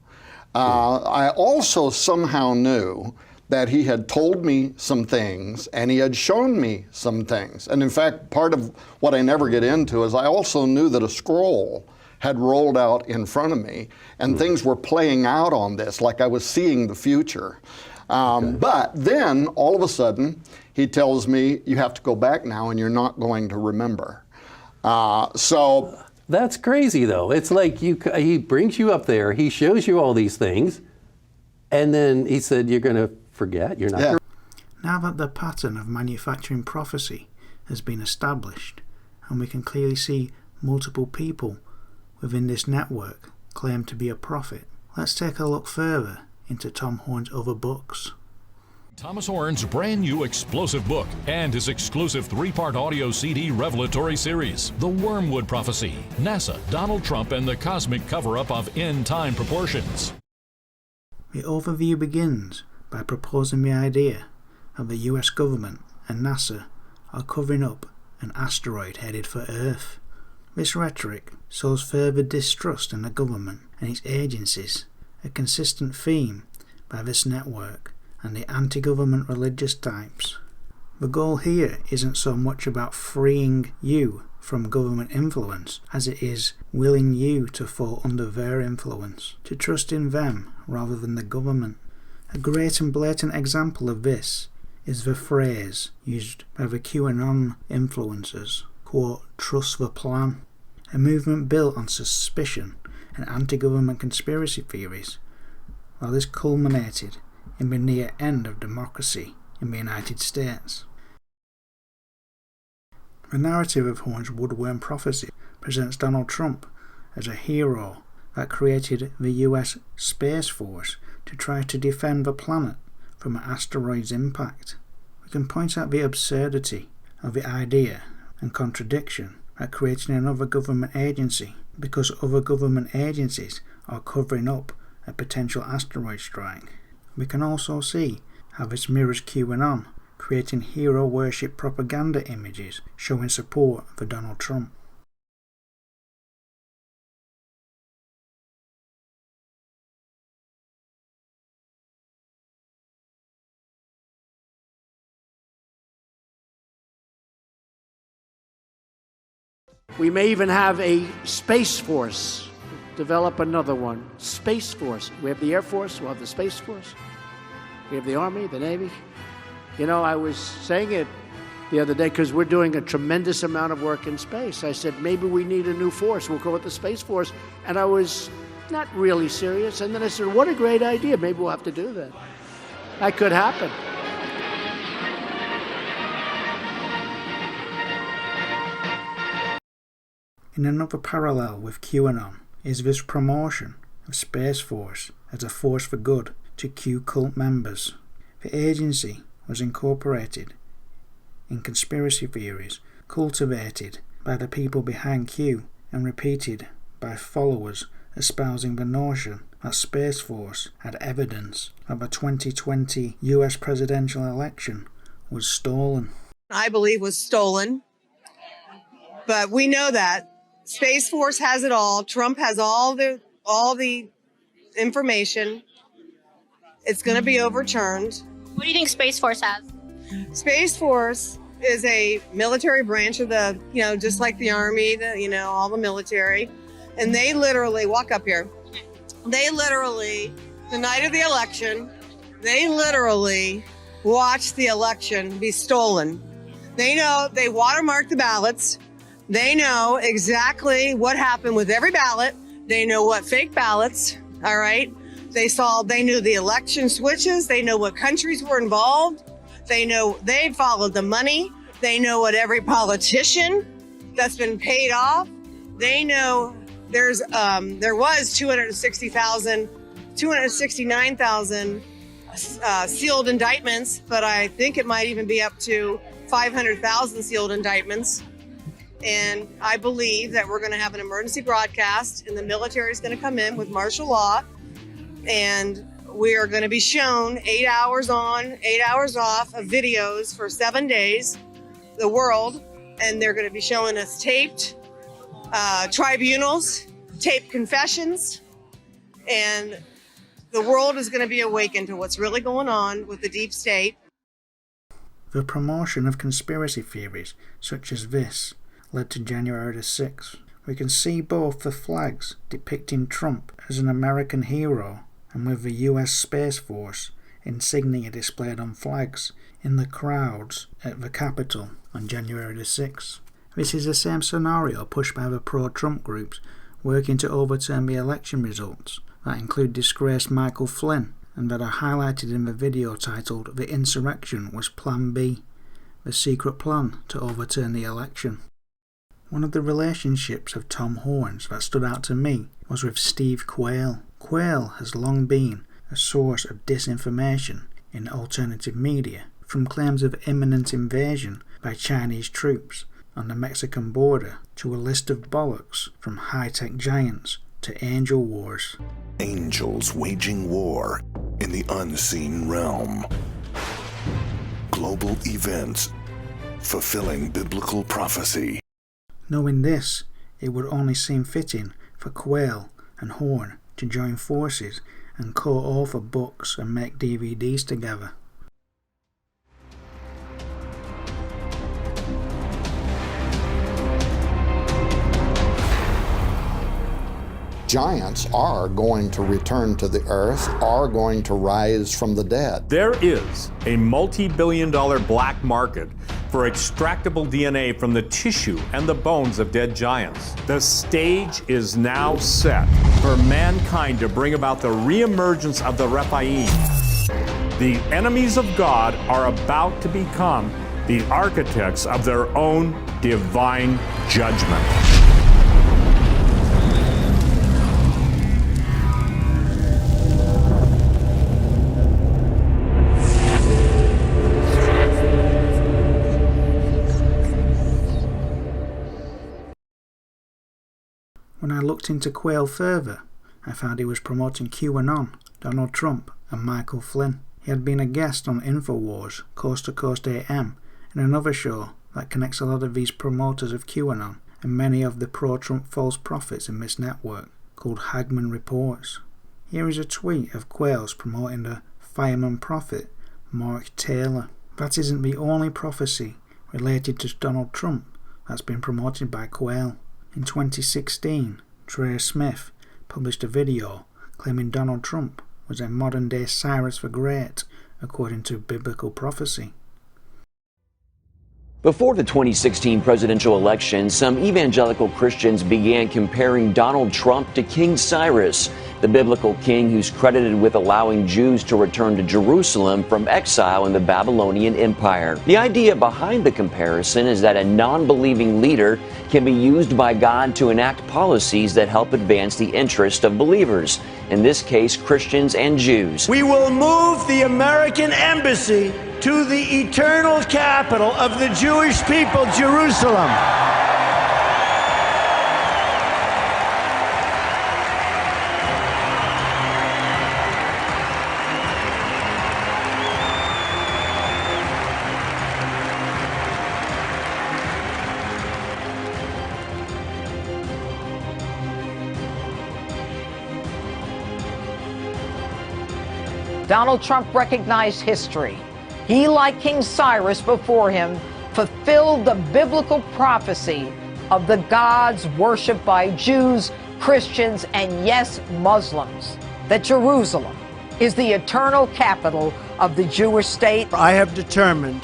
I also somehow knew that he had told me some things and he had shown me some things. And in fact, part of what I never get into is I also knew that a scroll had rolled out in front of me and things were playing out on this, like I was seeing the future. But then all of a sudden, he tells me, you have to go back now and you're not going to remember. That's crazy, though. It's like he brings you up there, he shows you all these things, and then he said, you're going to forget, you're not going to. Now that the pattern of manufacturing prophecy has been established, and we can clearly see multiple people within this network claim to be a prophet, let's take a look further into Tom Horn's other books. Thomas Horn's brand new explosive book and his exclusive 3-part audio CD revelatory series, The Wormwood Prophecy, NASA, Donald Trump, and the Cosmic Cover-Up of End-Time Proportions. The overview begins by proposing the idea that the US government and NASA are covering up an asteroid headed for Earth. This rhetoric sows further distrust in the government and its agencies, a consistent theme by this network and the anti-government religious types. The goal here isn't so much about freeing you from government influence as it is willing you to fall under their influence, to trust in them rather than the government. A great and blatant example of this is the phrase used by the QAnon influencers, quote, trust the plan, a movement built on suspicion and anti-government conspiracy theories. While this culminated in the near end of democracy in the United States. The narrative of Horn's Woodworm prophecy presents Donald Trump as a hero that created the US Space Force to try to defend the planet from an asteroid's impact. We can point out the absurdity of the idea and contradiction at creating another government agency because other government agencies are covering up a potential asteroid strike. We can also see how this mirrors QAnon, creating hero worship propaganda images showing support for Donald Trump. We may even have a Space Force. Develop another one. Space Force. We have the Air Force, we'll have the Space Force. We have the Army, the Navy. You know, I was saying it the other day because we're doing a tremendous amount of work in space. I said, maybe we need a new force. We'll call it the Space Force. And I was not really serious. And then I said, what a great idea. Maybe we'll have to do that. That could happen. In another parallel with QAnon is this promotion of Space Force as a force for good to Q cult members. The agency was incorporated in conspiracy theories cultivated by the people behind Q and repeated by followers espousing the notion that Space Force had evidence that the 2020 US presidential election was stolen. I believe was stolen, but we know that Space Force has it all. Trump has all the information. It's going to be overturned. What do you think Space Force has? Space Force is a military branch of the, just like the Army, all the military. And they literally, walk up here, the night of the election, they literally watched the election be stolen. They know, they watermarked the ballots. They know exactly what happened with every ballot. They know what fake ballots, all right? They knew the election switches. They know what countries were involved. They followed the money. They know what every politician that's been paid off. They know there was 269,000 sealed indictments, but I think it might even be up to 500,000 sealed indictments. And I believe that we're going to have an emergency broadcast, and the military is going to come in with martial law, and we are going to be shown 8 hours on, 8 hours off of videos for 7 days, the world, and they're going to be showing us taped tribunals, taped confessions, and the world is going to be awakened to what's really going on with the deep state. The promotion of conspiracy theories such as this led to January the 6th. We can see both the flags depicting Trump as an American hero and with the US Space Force insignia displayed on flags in the crowds at the Capitol on January the 6th. This is the same scenario pushed by the pro-Trump groups working to overturn the election results that include disgraced Michael Flynn and that are highlighted in the video titled "The Insurrection Was Plan B, the secret plan to overturn the election." One of the relationships of Tom Horns that stood out to me was with Steve Quayle. Quayle has long been a source of disinformation in alternative media, from claims of imminent invasion by Chinese troops on the Mexican border to a list of bollocks from high-tech giants to angel wars. Angels waging war in the unseen realm. Global events fulfilling biblical prophecy. Knowing this, it would only seem fitting for Quayle and Horn to join forces and co-author books and make DVDs together. Giants are going to return to the earth, are going to rise from the dead. There is a multi-billion-dollar black market for extractable DNA from the tissue and the bones of dead giants. The stage is now set for mankind to bring about the reemergence of the Rephaim. The enemies of God are about to become the architects of their own divine judgment. When I looked into Quayle further, I found he was promoting QAnon, Donald Trump, and Michael Flynn. He had been a guest on InfoWars, Coast to Coast AM, and another show that connects a lot of these promoters of QAnon and many of the pro-Trump false prophets in this network, called Hagmann Reports. Here is a tweet of Quayle's promoting the fireman prophet, Mark Taylor. That isn't the only prophecy related to Donald Trump that's been promoted by Quayle. In 2016, Trey Smith published a video claiming Donald Trump was a modern-day Cyrus the Great, according to biblical prophecy. Before the 2016 presidential election, some evangelical Christians began comparing Donald Trump to King Cyrus, the biblical king who's credited with allowing Jews to return to Jerusalem from exile in the Babylonian Empire. The idea behind the comparison is that a non-believing leader can be used by God to enact policies that help advance the interest of believers, in this case, Christians and Jews. We will move the American embassy to the eternal capital of the Jewish people, Jerusalem. Donald Trump recognized history. He, like King Cyrus before him, fulfilled the biblical prophecy of the gods worshipped by Jews, Christians, and yes, Muslims, that Jerusalem is the eternal capital of the Jewish state. I have determined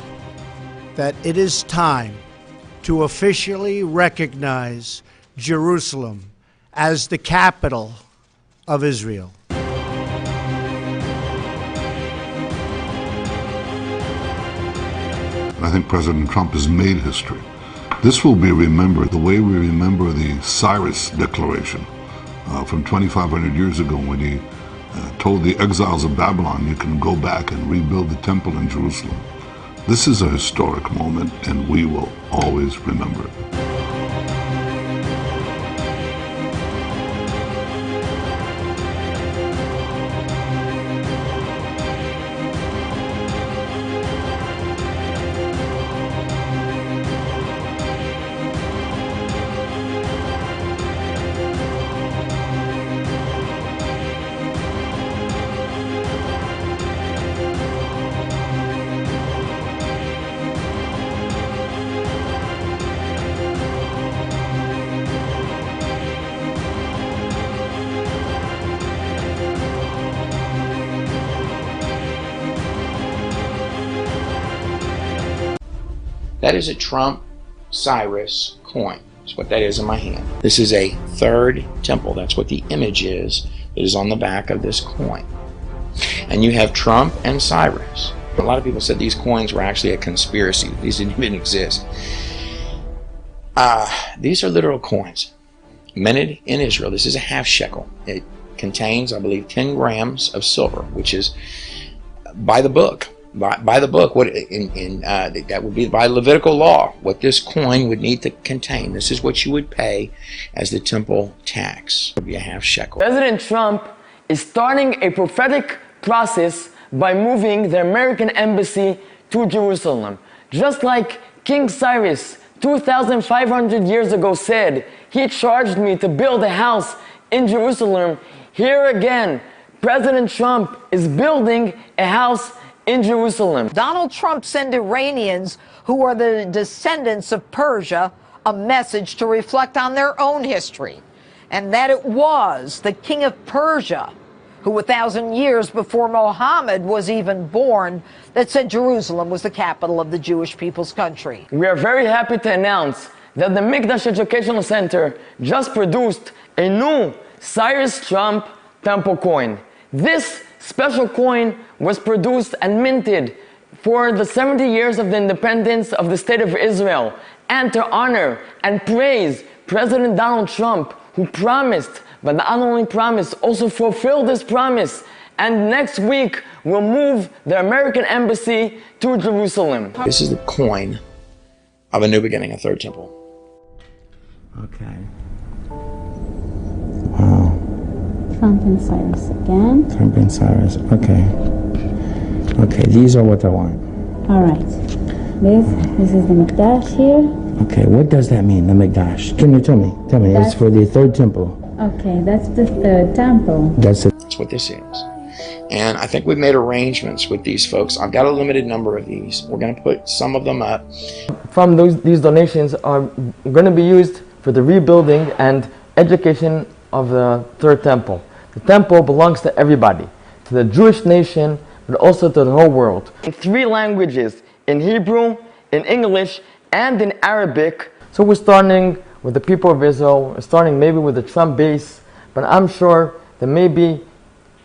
that it is time to officially recognize Jerusalem as the capital of Israel. I think President Trump has made history. This will be remembered the way we remember the Cyrus Declaration from 2,500 years ago when he told the exiles of Babylon, you can go back and rebuild the temple in Jerusalem. This is a historic moment, and we will always remember it. That is a Trump Cyrus coin. That's what that is in my hand. This is a third temple. That's what the image is that is on the back of this coin. And you have Trump and Cyrus. A lot of people said these coins were actually a conspiracy. These didn't even exist. These are literal coins minted in Israel. This is a half shekel. It contains, I believe, 10 grams of silver, which is by the book. By the book, what that would be by Levitical law, what this coin would need to contain. This is what you would pay as the temple tax. It would be a half shekel. President Trump is starting a prophetic process by moving the American embassy to Jerusalem. Just like King Cyrus 2,500 years ago said, he charged me to build a house in Jerusalem. Here again, President Trump is building a house in Jerusalem. Donald Trump sent Iranians, who are the descendants of Persia, a message to reflect on their own history, and that it was the king of Persia, who 1,000 years before Muhammad was even born, that said Jerusalem was the capital of the Jewish people's country. We are very happy to announce that the Mikdash Educational Center just produced a new Cyrus Trump temple coin. This special coin was produced and minted for the 70 years of the independence of the State of Israel, and to honor and praise President Donald Trump, who promised, but not only promised, also fulfilled this promise, and next week will move the American embassy to Jerusalem. This is the coin of a new beginning, a third temple. Okay. Wow. Trump and Cyrus again. Trump and Cyrus. Okay. Okay, these are what I want. All right. This is the Mikdash here. Okay, what does that mean, the Mikdash? Can you tell me? Tell me. It's for the third temple. Okay, that's the third temple. That's what this is. And I think we've made arrangements with these folks. I've got a limited number of these. We're going to put some of them up. From these donations are going to be used for the rebuilding and education of the third temple. The temple belongs to everybody, to the Jewish nation, but also to the whole world. In 3 languages, in Hebrew, in English, and in Arabic. So we're starting with the people of Israel, we're starting maybe with the Trump base, but I'm sure that maybe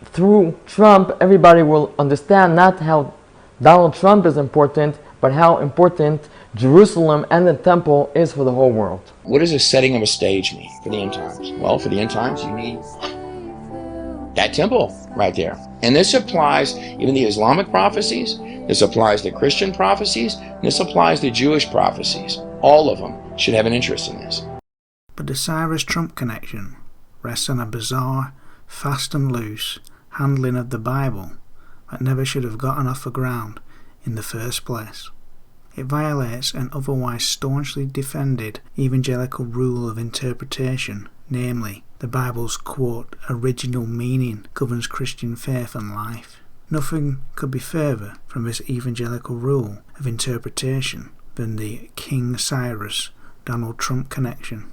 through Trump, everybody will understand not how Donald Trump is important, but how important Jerusalem and the temple is for the whole world. What does a setting of a stage mean for the end times? Well, for the end times, you need that temple right there. And this applies even the Islamic prophecies, this applies to Christian prophecies, and this applies to Jewish prophecies. All of them should have an interest in this. But the Cyrus-Trump connection rests on a bizarre, fast and loose handling of the Bible that never should have gotten off the ground in the first place. It violates an otherwise staunchly defended evangelical rule of interpretation, namely, the Bible's, quote, original meaning governs Christian faith and life. Nothing could be further from this evangelical rule of interpretation than the King Cyrus Donald Trump connection.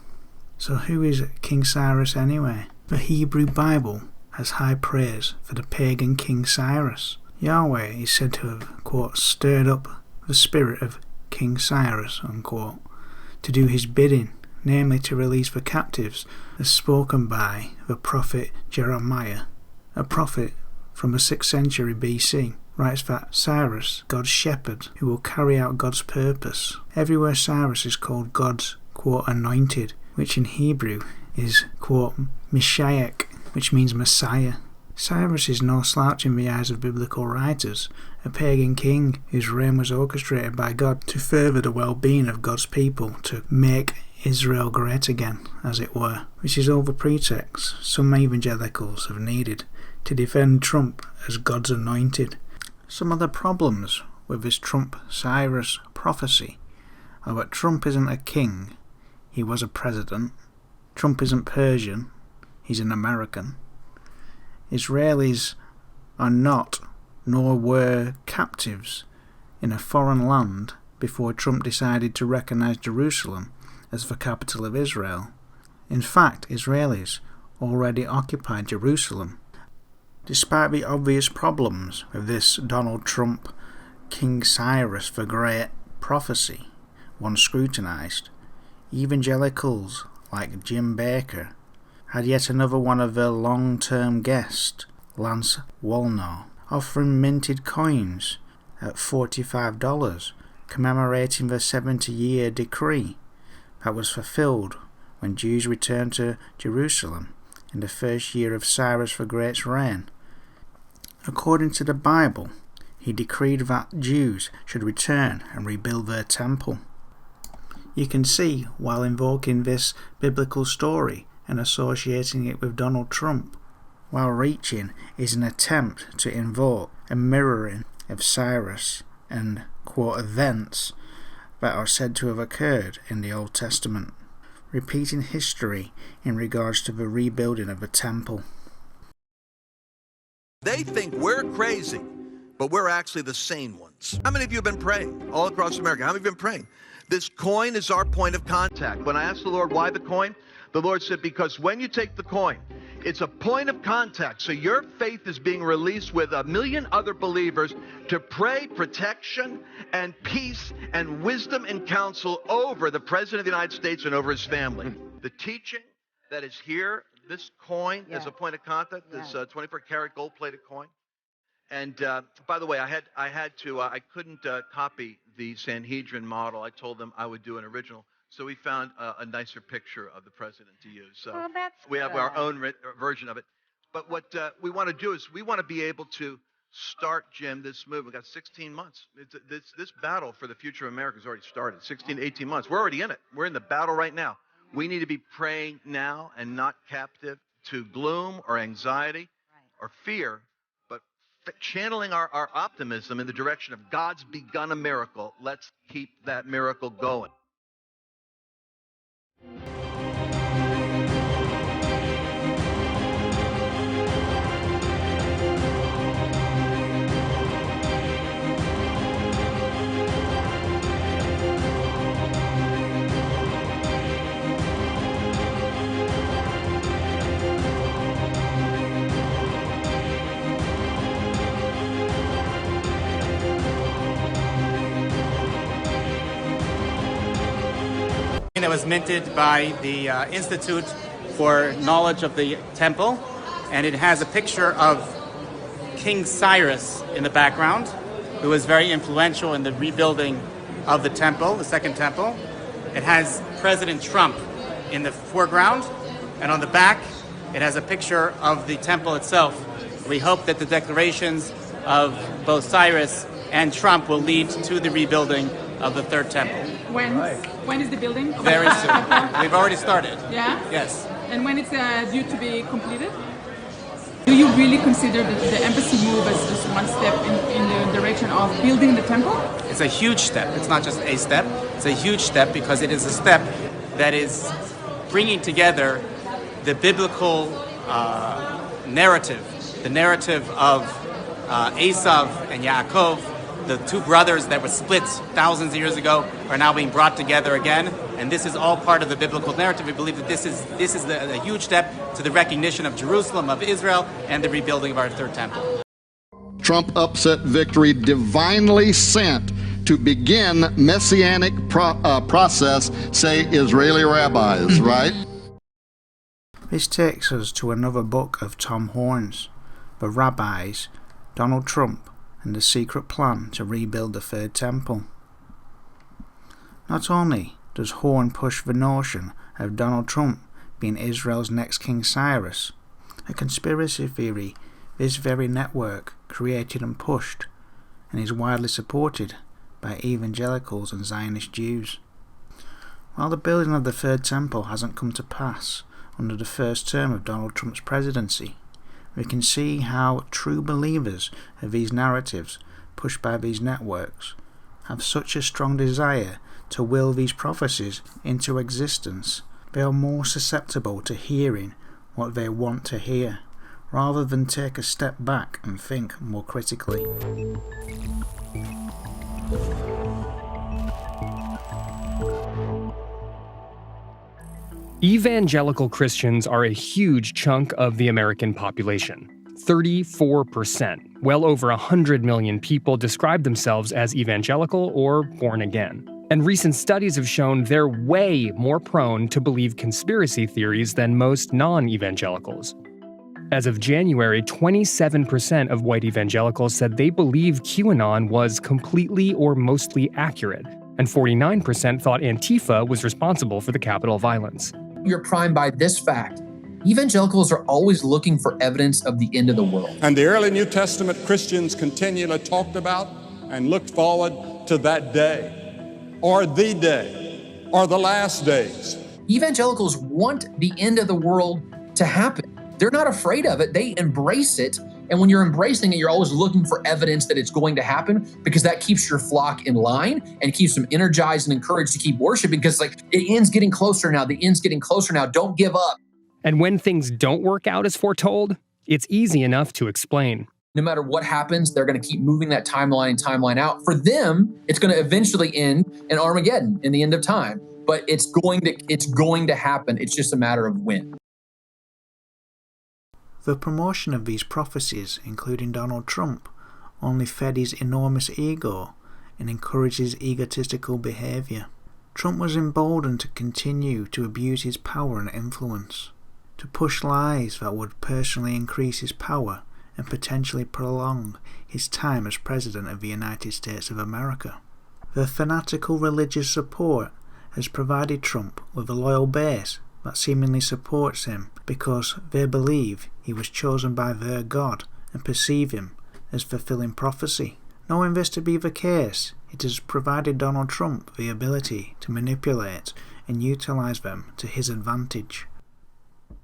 So who is King Cyrus anyway? The Hebrew Bible has high praise for the pagan King Cyrus. Yahweh is said to have, quote, stirred up the spirit of King Cyrus, unquote, to do his bidding, namely to release the captives, as spoken by the prophet Jeremiah. A prophet from the 6th century BC writes that Cyrus, God's shepherd, who will carry out God's purpose. Everywhere Cyrus is called God's, quote, anointed, which in Hebrew is, quote, Mishaech, which means Messiah. Cyrus is no slouch in the eyes of biblical writers, a pagan king whose reign was orchestrated by God to further the well-being of God's people, to make Israel great again, as it were, which is all the pretext some evangelicals have needed to defend Trump as God's anointed. Some of the problems with this Trump-Cyrus prophecy are that Trump isn't a king, he was a president. Trump isn't Persian, he's an American. Israelis are not, nor were, captives in a foreign land before Trump decided to recognize Jerusalem as the capital of Israel. In fact, Israelis already occupied Jerusalem. Despite the obvious problems with this Donald Trump King Cyrus the Great prophecy, once scrutinized, evangelicals like Jim Baker had yet another one of their long-term guests, Lance Wallnau, offering minted coins at $45, commemorating the 70-year decree that was fulfilled when Jews returned to Jerusalem in the first year of Cyrus the Great's reign. According to the Bible, he decreed that Jews should return and rebuild their temple. You can see, while invoking this biblical story and associating it with Donald Trump, while reaching is an attempt to invoke a mirroring of Cyrus and, quote, events that are said to have occurred in the Old Testament, repeating history in regards to the rebuilding of the temple. They think we're crazy, but we're actually the sane ones. How many of you have been praying all across America? How many of you have been praying? This coin is our point of contact. When I asked the Lord why the coin, the Lord said, because when you take the coin, it's a point of contact. So your faith is being released with 1 million other believers to pray protection and peace and wisdom and counsel over the President of the United States and over his family. The teaching that is here, this coin is a point of contact, this 24-karat gold-plated coin. And by the way, I couldn't copy the Sanhedrin model. I told them I would do an original. So we found a nicer picture of the president to use. So we have our own version of it. But what we want to do is we want to be able to start, Jim, this move. We've got 16 months. This battle for the future of America has already started, 16 to 18 months. We're already in it. We're in the battle right now. We need to be praying now and not captive to gloom or anxiety or fear, but channeling our optimism in the direction of God's begun a miracle. Let's keep that miracle going. That was minted by the Institute for Knowledge of the Temple, and it has a picture of King Cyrus in the background, who was very influential in the rebuilding of the temple, the Second Temple. It has President Trump in the foreground, and on the back it has a picture of the temple itself. We hope that the declarations of both Cyrus and Trump will lead to the rebuilding of the Third Temple. When is the building? Very soon. We've already started. Yeah? Yes. And when it's due to be completed? Do you really consider the embassy move as just one step in the direction of building the temple? It's a huge step. It's not just a step. It's a huge step because it is a step that is bringing together the biblical narrative, the narrative of Esav and Yaakov, the two brothers that were split thousands of years ago, are now being brought together again. And this is all part of the biblical narrative. We believe that this is a huge step to the recognition of Jerusalem, of Israel, and the rebuilding of our third temple. Trump upset victory divinely sent to begin messianic process, say Israeli rabbis, right? This takes us to another book of Tom Horn's, The Rabbis, Donald Trump, and the Secret Plan to Rebuild the Third Temple. Not only does Horn push the notion of Donald Trump being Israel's next King Cyrus, a conspiracy theory this very network created and pushed, and is widely supported by evangelicals and Zionist Jews. While the building of the Third Temple hasn't come to pass under the first term of Donald Trump's presidency, we can see how true believers of these narratives pushed by these networks have such a strong desire to will these prophecies into existence. They are more susceptible to hearing what they want to hear, rather than take a step back and think more critically. Evangelical Christians are a huge chunk of the American population. 34%, well over 100 million people describe themselves as evangelical or born again. And recent studies have shown they're way more prone to believe conspiracy theories than most non-evangelicals. As of January, 27% of white evangelicals said they believed QAnon was completely or mostly accurate, and 49% thought Antifa was responsible for the Capitol violence. You're primed by this fact. Evangelicals are always looking for evidence of the end of the world. And the early New Testament Christians continually talked about and looked forward to that day, or the day, or the last days. Evangelicals want the end of the world to happen. They're not afraid of it. They embrace it. And when you're embracing it, you're always looking for evidence that it's going to happen, because that keeps your flock in line and keeps them energized and encouraged to keep worshiping, because like, the end's getting closer now. The end's getting closer now. Don't give up. And when things don't work out as foretold, it's easy enough to explain. No matter what happens, they're going to keep moving that timeline out. For them, it's going to eventually end in Armageddon, in the end of time. But it's going to happen. It's just a matter of when. The promotion of these prophecies, including Donald Trump, only fed his enormous ego and encouraged his egotistical behaviour. Trump was emboldened to continue to abuse his power and influence, to push lies that would personally increase his power and potentially prolong his time as President of the United States of America. The fanatical religious support has provided Trump with a loyal base that seemingly supports him because they believe he was chosen by their God and perceive him as fulfilling prophecy. Knowing this to be the case, it has provided Donald Trump the ability to manipulate and utilize them to his advantage.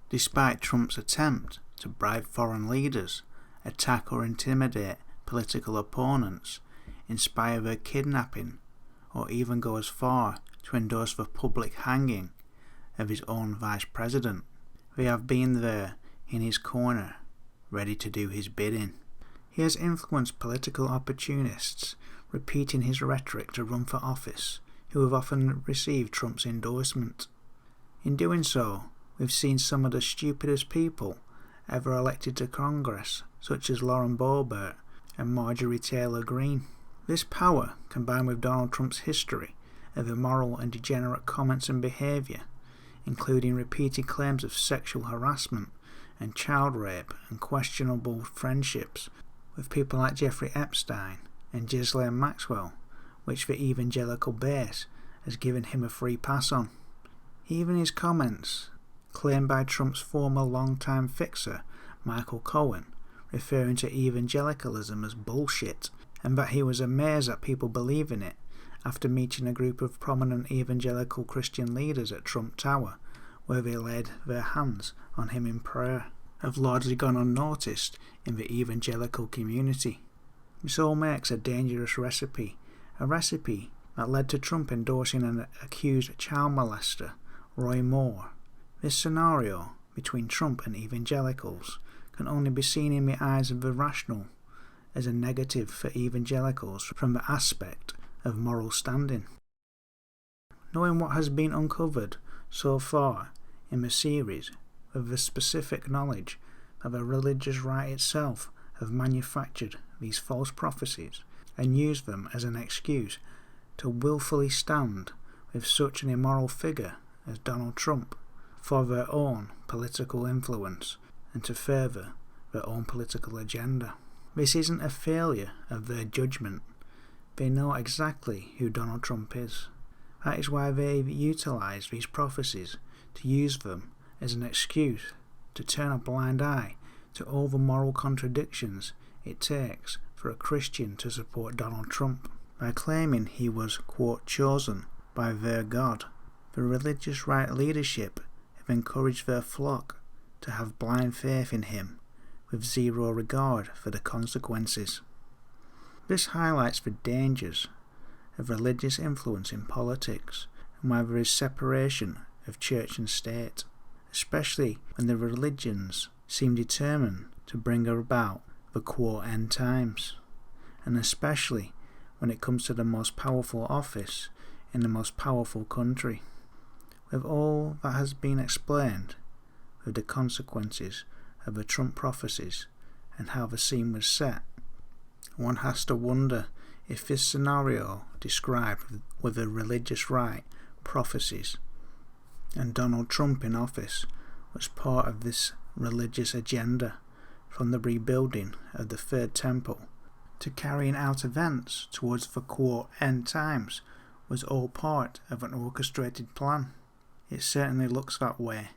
Despite Trump's attempt to bribe foreign leaders, attack or intimidate political opponents, inspire their kidnapping, or even go as far to endorse the public hanging of his own vice president, they have been there in his corner, ready to do his bidding. He has influenced political opportunists, repeating his rhetoric to run for office, who have often received Trump's endorsement. In doing so, we've seen some of the stupidest people ever elected to Congress, such as Lauren Boebert and Marjorie Taylor Greene. This power, combined with Donald Trump's history of immoral and degenerate comments and behaviour, including repeated claims of sexual harassment and child rape and questionable friendships with people like Jeffrey Epstein and Ghislaine Maxwell, which the evangelical base has given him a free pass on. Even his comments, claimed by Trump's former longtime fixer, Michael Cohen, referring to evangelicalism as bullshit, and that he was amazed that people believe in it, after meeting a group of prominent evangelical Christian leaders at Trump Tower, where they laid their hands on him in prayer, have largely gone unnoticed in the evangelical community. This all makes a dangerous recipe, a recipe that led to Trump endorsing an accused child molester, Roy Moore. This scenario between Trump and evangelicals can only be seen in the eyes of the rational, as a negative for evangelicals from the aspect of moral standing. Knowing what has been uncovered so far in the series, with the specific knowledge that the religious right itself have manufactured these false prophecies and used them as an excuse to willfully stand with such an immoral figure as Donald Trump for their own political influence and to further their own political agenda. This isn't a failure of their judgment. They know exactly who Donald Trump is. That is why they utilize these prophecies to use them as an excuse to turn a blind eye to all the moral contradictions it takes for a Christian to support Donald Trump. By claiming he was, quote, chosen by their God, the religious right leadership have encouraged their flock to have blind faith in him with zero regard for the consequences. This highlights the dangers of religious influence in politics and why there is separation of church and state, especially when the religions seem determined to bring about the quote end times, and especially when it comes to the most powerful office in the most powerful country. With all that has been explained, with the consequences of the Trump prophecies and how the scene was set, one has to wonder if this scenario described with the religious right prophecies and Donald Trump in office was part of this religious agenda, from the rebuilding of the Third Temple to carrying out events towards the quote end times, was all part of an orchestrated plan. It certainly looks that way.